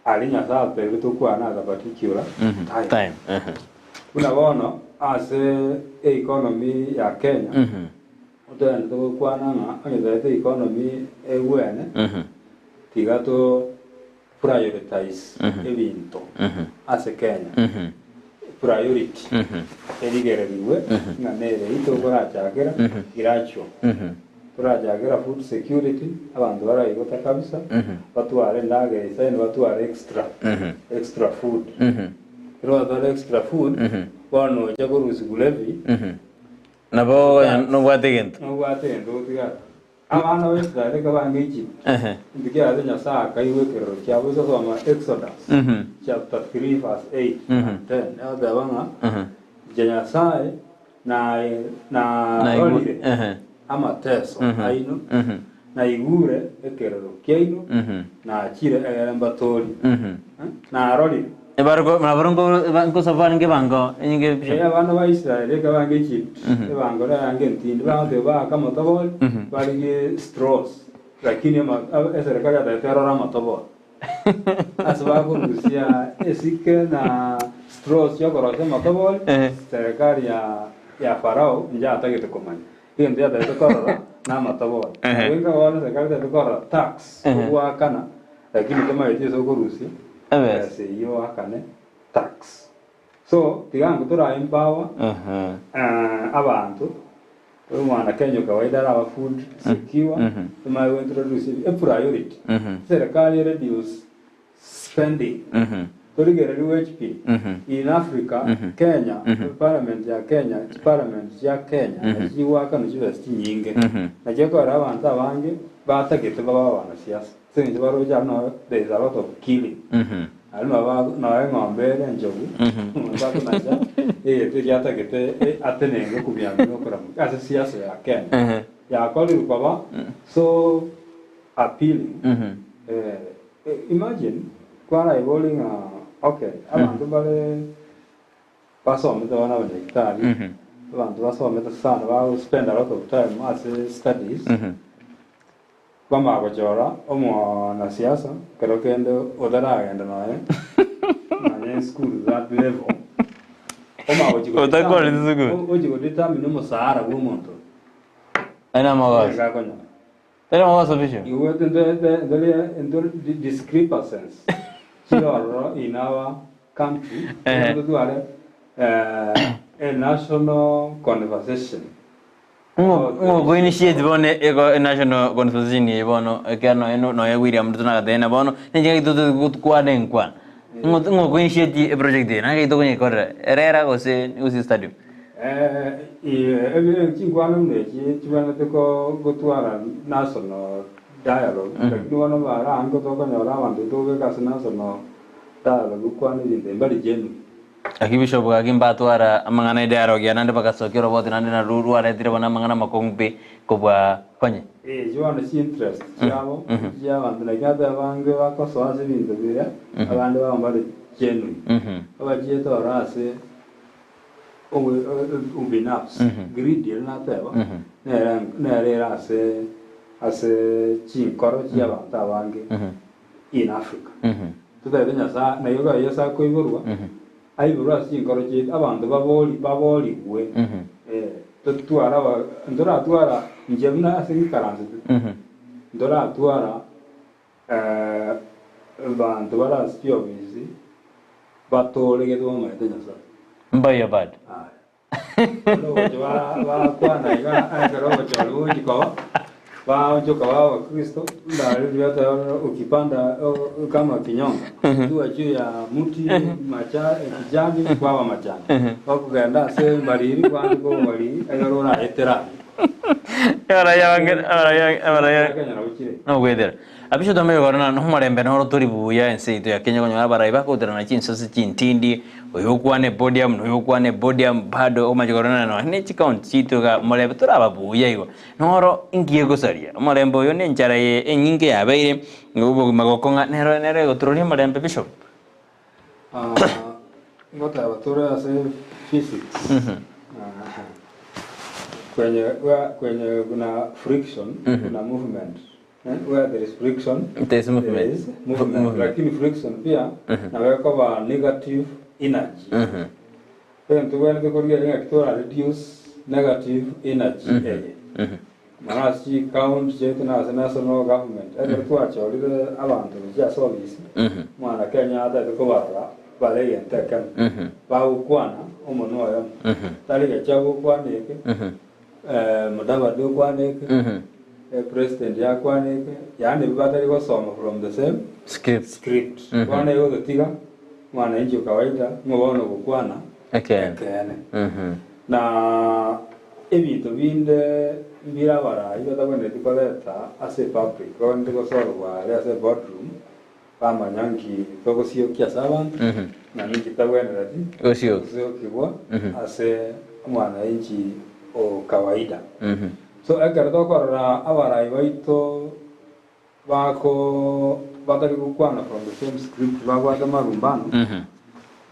alinya sabe do kwana za particular time unaona ase economy ya Kenya ndo kwana nga onyeza economy ewene tigato prioritize ebintu ase Kenya priority erigereriwe nga nere ito korachagera iracho turajagera food security abantu barayigota kabisa batware ndage isaini batware extra food extra food wano chagorusi gulevi nabo no wategento tiga abana wese reka bangichi ndigira azenya saa kaiwe kero cyabo zo ama Exodus chapter 3 verse 8 10 aba banga jenya saa na rolire ama teso aino na igure ekero keino na chire mbatori na rolire Barco safari nge bango inge abana ba Israel ka bange Egypt bango la yange ntindi ba kama tabol bali straws lakini serikali ataterora matobol asbabu Rusia esike na straws yo korose matobol serikali ya Farao nja atagete komanya hiyo ndio atakorora na matobol wenga wana serikali atakorora tax kwa kana lakini kama itizo ko Rusia se yo akane tax so tigango tora empower abantu mwana Kenya kawaida la food secure tuma introduce a priority serikali reduce spending Torigere UHP in Africa Kenya parliament ya Kenya jiwaka no university nyinge na jeko ara abantu abange batagete baba wana siasa sinje baro jano there is a lot of killing alima na ngombere njogu mbako naja tujatagete atenenge kubyamino kuramu asa siasa ya Kenya ya koli rukaba so appealing imagine kwara evolving okay abantu bale basome tona abanyagitari abantu basome sana ba spend a lot of time as studies kwama kujora omwana siasa kero kendo odaragenda naye na school that level ojigo determine umusara w'umuntu ana mawazo tena mawazo bisho you the discrepancies in our country a national conversation go initiate bone ego national conversation yebono ekano no ya William tuna kadena bono nje gitu kwa denkwa go initiate a project na gitu kwenye kore erera gose usi stadium chingwana mnechi chwana teko gotwara national dialogue lakini wana bara ango toka nyora wandu toke kasi national dialogue kwani dinde mbali jenu akibisho bwa kimbatwara amangana dialogue ya nande bakasokero bote nande na ruru ara tire bona amangana makongpe kobwa konye jwana si interest yabo ya wandu na gada bange bakosoaze bintu bire abandi bambali jenu abajeto arase ubinaps greedy na teba nera ase chinkoro y'abantu abange in Africa tutebe nyasa na yoga yesa ko iburwa ai burwa chinkoro chi abantu baboli we tutwara ndora twara njemna ase karanze ndora twara abantu bara spio bizi batole ke do mai nyasa mbaya bad no jwa kwana iga agaro bachalo jiko ba joka wa Kristo ndio hata ukipanda kama kinyonga tu juu ya mti macha kijani kwa majani wakuganda se mariri kwa ngo wali agaro na etera ara no weather abisho tome gorona no marembe no tori buya enseito ya Kenya konyora baraiba ko tera na chinsosi chintindi oyokwane podium bado omajorona no ne chikaunt chito ga marembe tora babuya igo noro ingie gosaria marembe yo ne nchara ye enyinge yabaire ngubo magokonga nero gotroni marembe bisho ngota batora ase physics kwenye kuna friction kuna movement where there is friction there is movement lakini friction pia naweka kwa negative energy tu wale tukoria lenga kitora reduce negative energy mara si count jetu na national government tu achorire abantu ya service mwana Kenya hata tukobara bale yenteka baukwana umuntu wayo tali gachago kwaneke mudabado kwaneke president ya kwaneke yani bibatari gosoma from the same script kwana yo tiga mwana inji kawaida ngobono gukwana ekene na ebito binde birabara iyo tabone tikoleta ase public onde gosorwa ase boardroom pamanyangi togosio kiasabantu na ningi tabwenera ti osio kibwa ase mwana inji o kawaida so agardo korra abara ibaito bako batari gukwana from the same script bagwata marumbano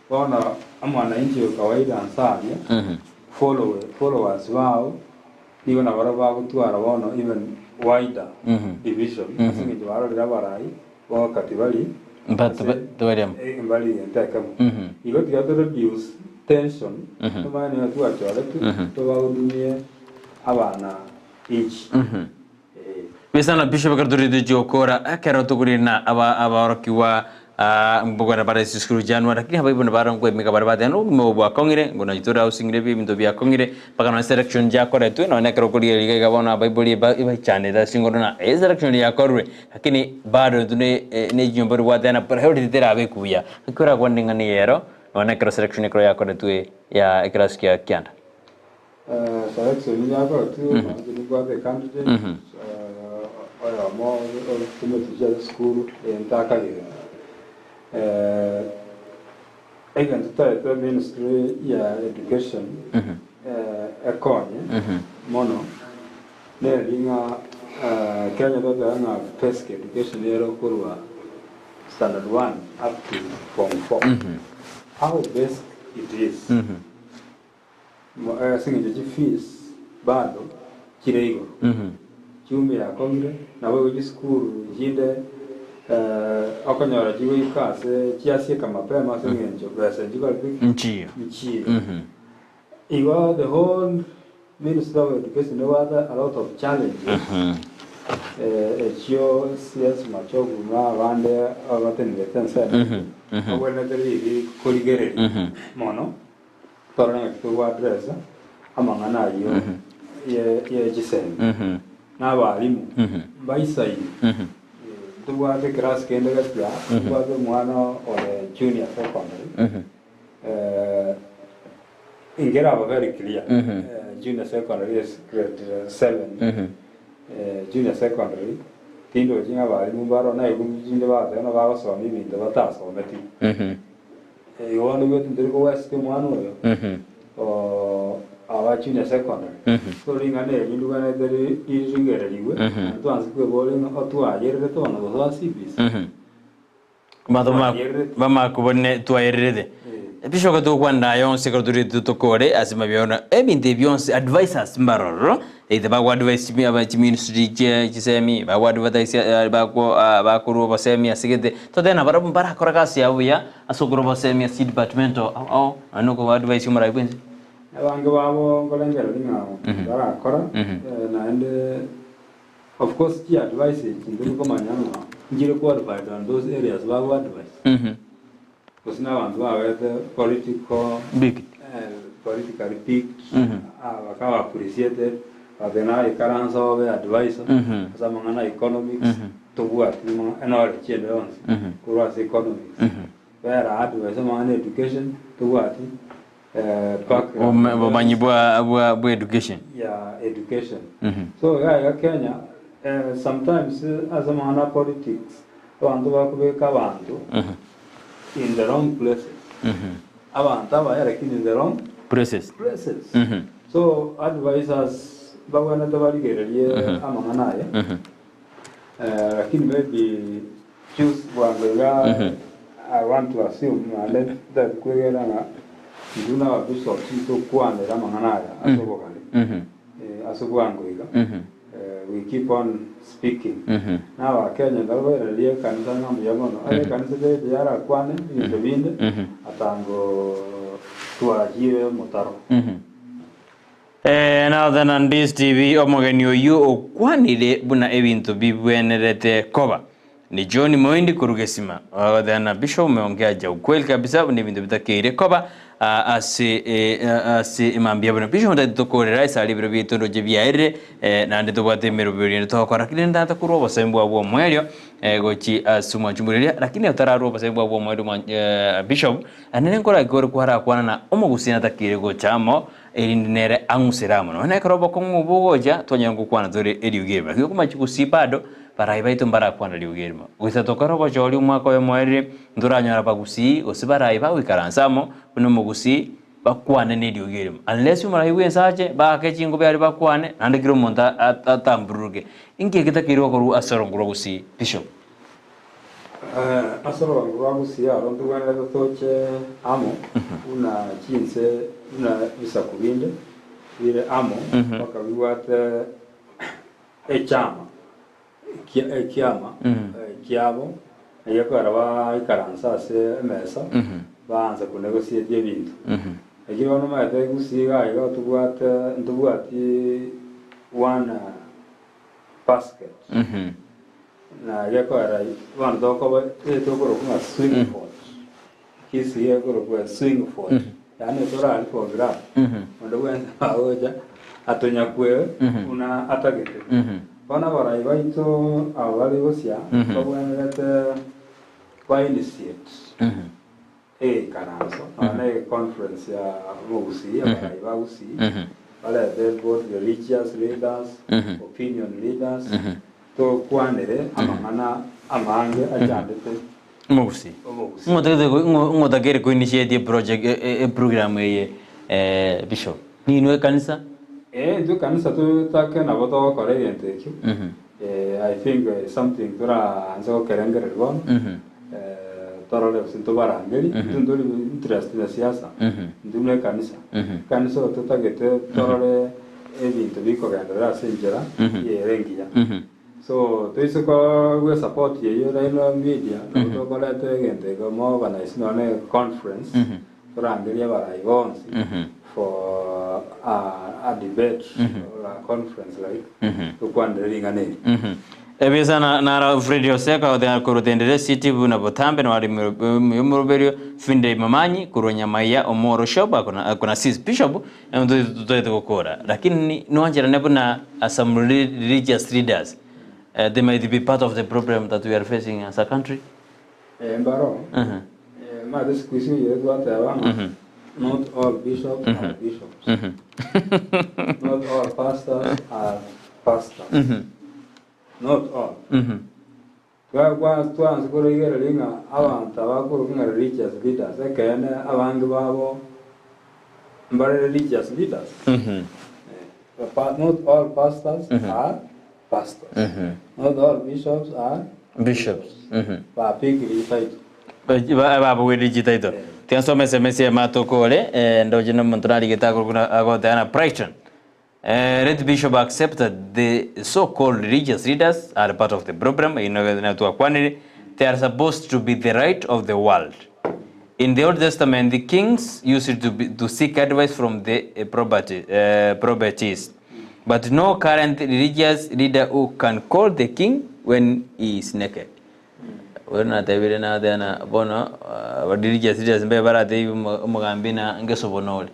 bona amwana inji o kawaida ansaria followers wao niyo na bara bagutwara bono even wider division singi jwaro lirabarai wakati bali but tuwariam mbali entaka igo tigato reduce tension tumane watu achora tu bagudumie abana each Besana bishop kaduri de jokora akero tugurina abarokiwa mbogora bara sikuru January lakini habaibona bara ngwe mega bara bade no mo bwa kongire ngona itura usingire bi bintu bya kongire paka no selection ja kore tu no nekero kuri liga gabona baibuli ba chane da singorona selection ya korwe lakini bado tune ne jimbori wadana para hodi tera abe kuya kura gwandinga ni yero no nekero selection nekero ya kore tu ya ikraskia kyanda selection ya kore tu ni kwa the candidate oya mo tumetuja school entaka again the ministry ya education ekonye mono ne ringa Kenya baba na basic education yero kurwa standard 1 up to form 4 how best it is singe fees bado kireigo chumi ya kongre na wewe school jinde akanyara jiwe ikase chiasie kama pema singenjo pesa jiwa nchio Iwa the whole Minister of Education had a lot of challenges. Echio CS machogu na wande awaten vetense. Awena teri koligere mono. Torna kwa address amangana yo ye jisen. Na walimu baisai. Tuwa the class kende gatya, tuwa the mwana or junior secondary. Ingera very clear. Junior secondary is grade 7. Junior secondary. Tindo jinga bari mubaro na ibu jinde ba na ba so mi bintu bata so meti. Yonu wetu ndiko west mwana yo. Awa junior secondary. So ringa ne yindu bana deri izingere liwe. Tuanze kwe bole no atwa yere to na do sibis. Mama kubone tuairede. Bisho ka tukwa nayo secretary tutokore asima biona ebinte bionse advisors mbaroro ite bagwa advice mi aba ministry chisemi bagwa advice bakuru basemi asigete to tena bara korakasi abuya asogoro basemi seed department anoko advice umara ibwenzi abange babo ngolengera linga bara kora na ende of course the advice ndiri ko manyama ngire qualified on those areas bagwa advice because now and political politically picked wakawa appreciated adena ikaranza obe advisor zamangana economics tobuat limo enore chedons kuras economics where advisor mangana education tobuat bwa education education so ya Kenya sometimes azamangana politics abantu bakubeka abantu in the wrong places. Abantu abayarakin in the wrong places. So advisors bagwana tabaligereye amangana ya. Lakini maybe choose wanga I want to assume let that kwegera na nduna wabiso tito kwane amangana ya asogokali. Asogwangoiga. We keep on speaking. Now Kenya dalwa ile kanisa ngamu yamono ale kanisa de yara kwane yibinde atango tuajiwe motaro. Now then on this TV omogeni oyu okwanire buna ebintu bibwenerete koba ni John Moindi kurugesima then bishop umeongea ja ukweli kabisa ni bintu bitakire koba asi imambia bwana bishop ndatokorera isali biro bitondo je byaire na ndetobate merubiri ndotokora kile ndata kuroba sembo abo mweryo gochi asuma chumureria lakini utararoba sembo abo mweryo bishop anene nkora gore kwara kwana na omugusina takire gochamo erindinere angusiramo none karoba ko mubugoja tonyango kwana dore eriugeba kyo kumachikusi bado baraiba itumbara kwana liugerima gwisatokara bajoli umwaka wa mwere nduranyara bagusii osibaraiba wikaransamo buno mugusii bakwane ne liugerima unless umarahiwe saje bakechingo byari bakwane nandikiro monta atamburuge ingekita kiro ko asoronguro gusii bishop asoronguro gusii arondu wana toche amo una chinse una bisakubinde ile amo bakabiwate echama kiama kiabo yakora ba ikaransa se mesa baanza kunegotiate ibintu akiri ono maete gusiga iga tubuati one basket na yakora one doko to ko kuma swing fort Kisii ko swing fort yani tora ali program ndo wenda aoja atonya kwe una atagete bana bara ibaito awali gosia ko wenda kwa initiate karanso ana conference ya Gusii ya bara Gusii wala both religious leaders opinion leaders to kwanere amangana amange ajandete Gusii ngotagere ko initiate project program ye bishop ni no kanisa ndio kanisa tu take na boto kore yenteki I think something tura anzo kerengere gon torole sinto barangeli ndoli interest na siasa ndumle kanisa kanisa tutagete torole ebintu biko gandara senjera yerengiya so tuiso ko we support ye raila media to kola to gente ko mo bana isnone conference turangeli barai gonsi for a debate or a conference like to kwanderinga nini ebisa na radio seka odya kurutendere city buna botambe na wali muroberio finde mamanyi kuronya maya omoro shop akona sis bishop ndo tutoete kokora lakini nuanjira nebuna some religious leaders they might be part of the problem that we are facing as a country mbaro ma this Kisii yetu atawa not all bishops are bishops not all pastors are pastors not all kwa tuanze kurigera linga abantu abakuru kunga religious leaders ekene abangi babo mbare religious leaders not all pastors are pastors not all bishops are bishops ba pigiri title baba wedi jitaito tianso mese matokole ndoje no montrali getako kuna agotana practice Red Bishop accepted the so-called religious leaders are part of the problem. They are supposed to be the right of the world. In the Old Testament, the kings used to seek advice from the prophets. But no current religious leader who can call the king when he is naked. Wana tebile na dana bono religious leaders mbebara tebi mugambina ngesobonole.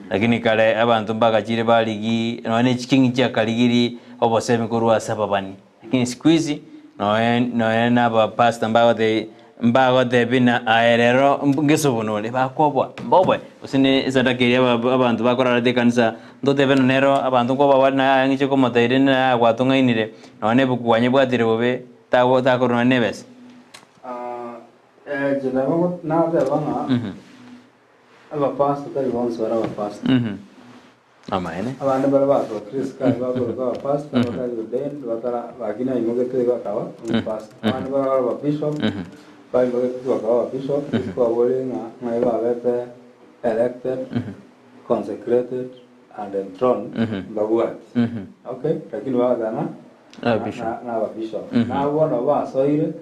Lakini kale abantu mbagachire baligi none chikingi cha kaligiri oboseme kurwa sababani lakini siku hizi no na ba pastor mbago de bina aerero ngesobonole bakobwa mbobwe usine izadakiria abantu bakora de kanisa ndote beno nero abantu ko bawana ngiche ko motaire na kwatunga inire none bukwanye bwatire bobe tawo takorona nebes jina ngo na de bana aba pastor tari bonso ara aba pastor amaene abana barabato Chris kai baba pastor bakari den bakara bagina imogete bakawa pastor abana baraba bishop bai mogete bakawa bishop ko wole ngai babete elected consecrated and enthroned baguat okay lakini wagana bishop na bishop na wana ba soire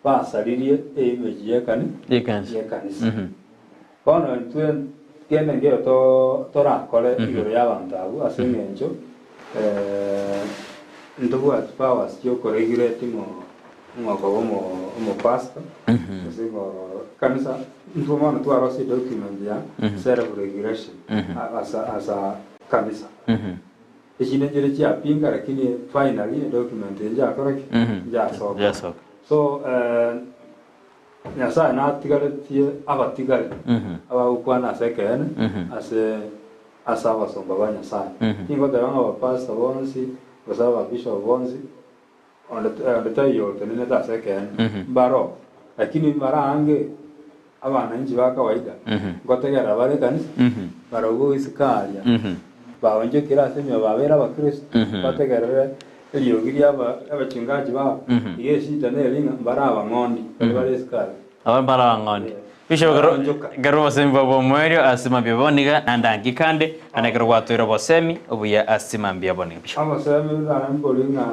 ba saririe image yakani yekanisa Bono tuen tienen que tora kole igoro y'abantu abo asengenjo ndobu atpowers yo corregulate mo pastor sego kanisa ndomo tu arose document ya self regulation as a kanisa ejine jere cha pinga lakini finally document ya correct ya so Nyasa na tigale tie abatigale aba ukwana sekene asa basomba banyasa ingo dabanga ba pastor bonsi basaba bishop bonsi on the tayo tenene ta sekene baro lakini marange abana nji bakawaida ngotegera bare kanisa baro go isikalia ba wanje kila semyo babera ba Kristo bategera eliyo giria abachungaji ba yesi tanelinga baraba ngondi bale skala baraba ngondi bisho garo semba bomwerio asima biboniga nandangi kande anekero gwatwira bosemi obuya asima mbiyaboniga bisho abasemi barambolinga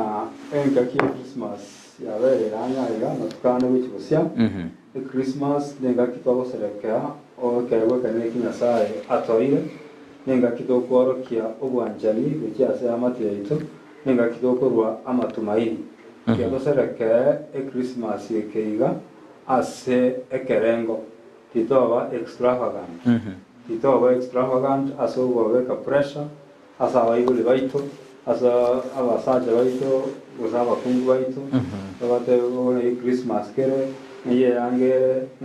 enka ki Christmas ya bere ranga ira natukane wichusya Christmas nenga kitoko serekea o kewe kane kinyasaye atoire nenga kitoko orokia obwanjani bicyase amatiyito nenga kitoko rwa amatumaini Kendo sereke Christmas yekeiga ase ekerengo titoba extravagant. Titoba extravagant aso waweka pressure asa abaibuli baitu asa abasaja baitu usaba kungu baitu tabate ngone Christmas kere iye yange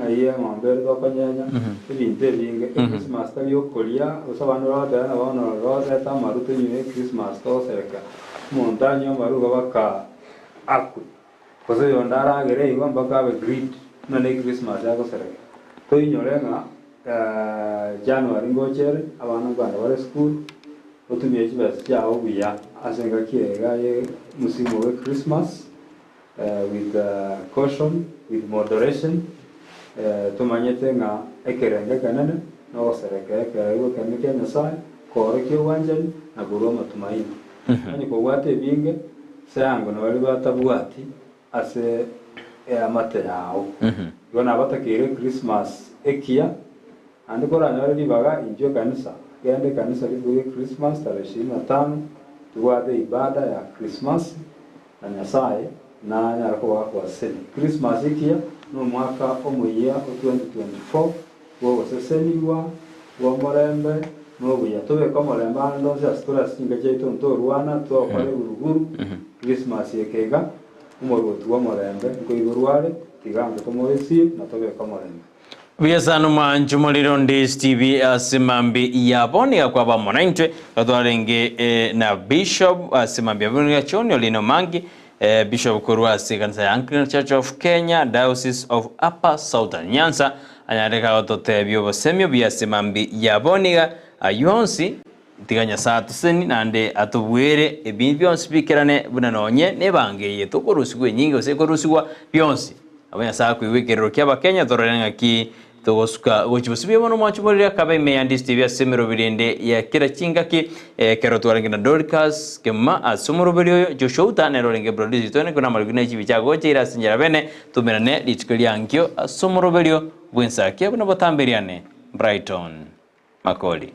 iye ngombe dokanyanya ibinte binge Christmas tayo kolia usabano rata na bano rata tamaruto nyine Christmas to sereka montaña maruga baka aku koso yondara gere iwa mpaka be grid na ne Christmas yako sereka to inyorenga January ngochere abana bana bari school otumye chibas chao buya asenga kiega ye musimu wa Christmas with caution, with moderation. Tumanyete nga ekerenge kanene no sereka ekerewo kanike nasai kore kiwanjani na buroma matumaini. Ani ko wate binge sango na bali batabwati ase amate yao. Yona batakire Christmas ekia andi kora nyari baga injo kanisa. Gende kanisa libuye Christmas tarehe 25 tuwade ibada ya Christmas na Nyasaye na nyarako wa seni. Christmas ikia no mwaka omuya 2024 wo waseseniwa wo morembe no buya tobe ko morembe ando se astura singa jeito nto ruana to kore uruguru Christmas yekega umoro tuwa morembe ko igurware tigambe ko moesi na tobe ko morembe. Viasano manchu moliro Ndizi TV asimambi yaboni kwa ba mwananchi katwarenge na Bishop asimambi yaboni ya choni olino Omangi Bishop Kurwasi kanisa ya Anglican Church of Kenya Diocese of Upper Southern Nyanza anyareka ototebyo bosemyo biasimambi yaboniga ayonsi tiganya satu seni nande atubwere ebintu byonsi bikirane bunanonye nebangeye tukorusigwe nyingi osekorusigwa byonsi abanya saa kwiwekerero kyaba Kenya tororenga ki togosuka gochibusibye bono mwachumurira kabe me Ndizi TV asemero birende ya kira chingaki kero twarengena Dorcas kema asumuro biryo Joshua ne rorenge produce tone kuna marigune chibichago chira sinjara bene tumerane litskeliankyo asumuro biryo bwensa kyabona botamberiane Brighton Makoli.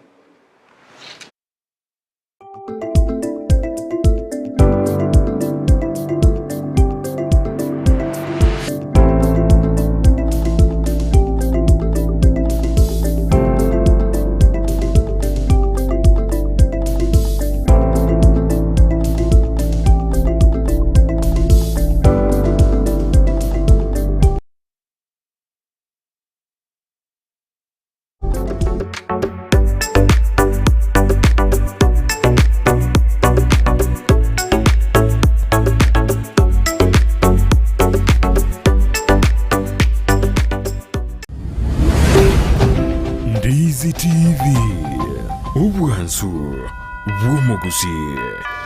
Ndizi TV, ubwansu bw'omu Gusii.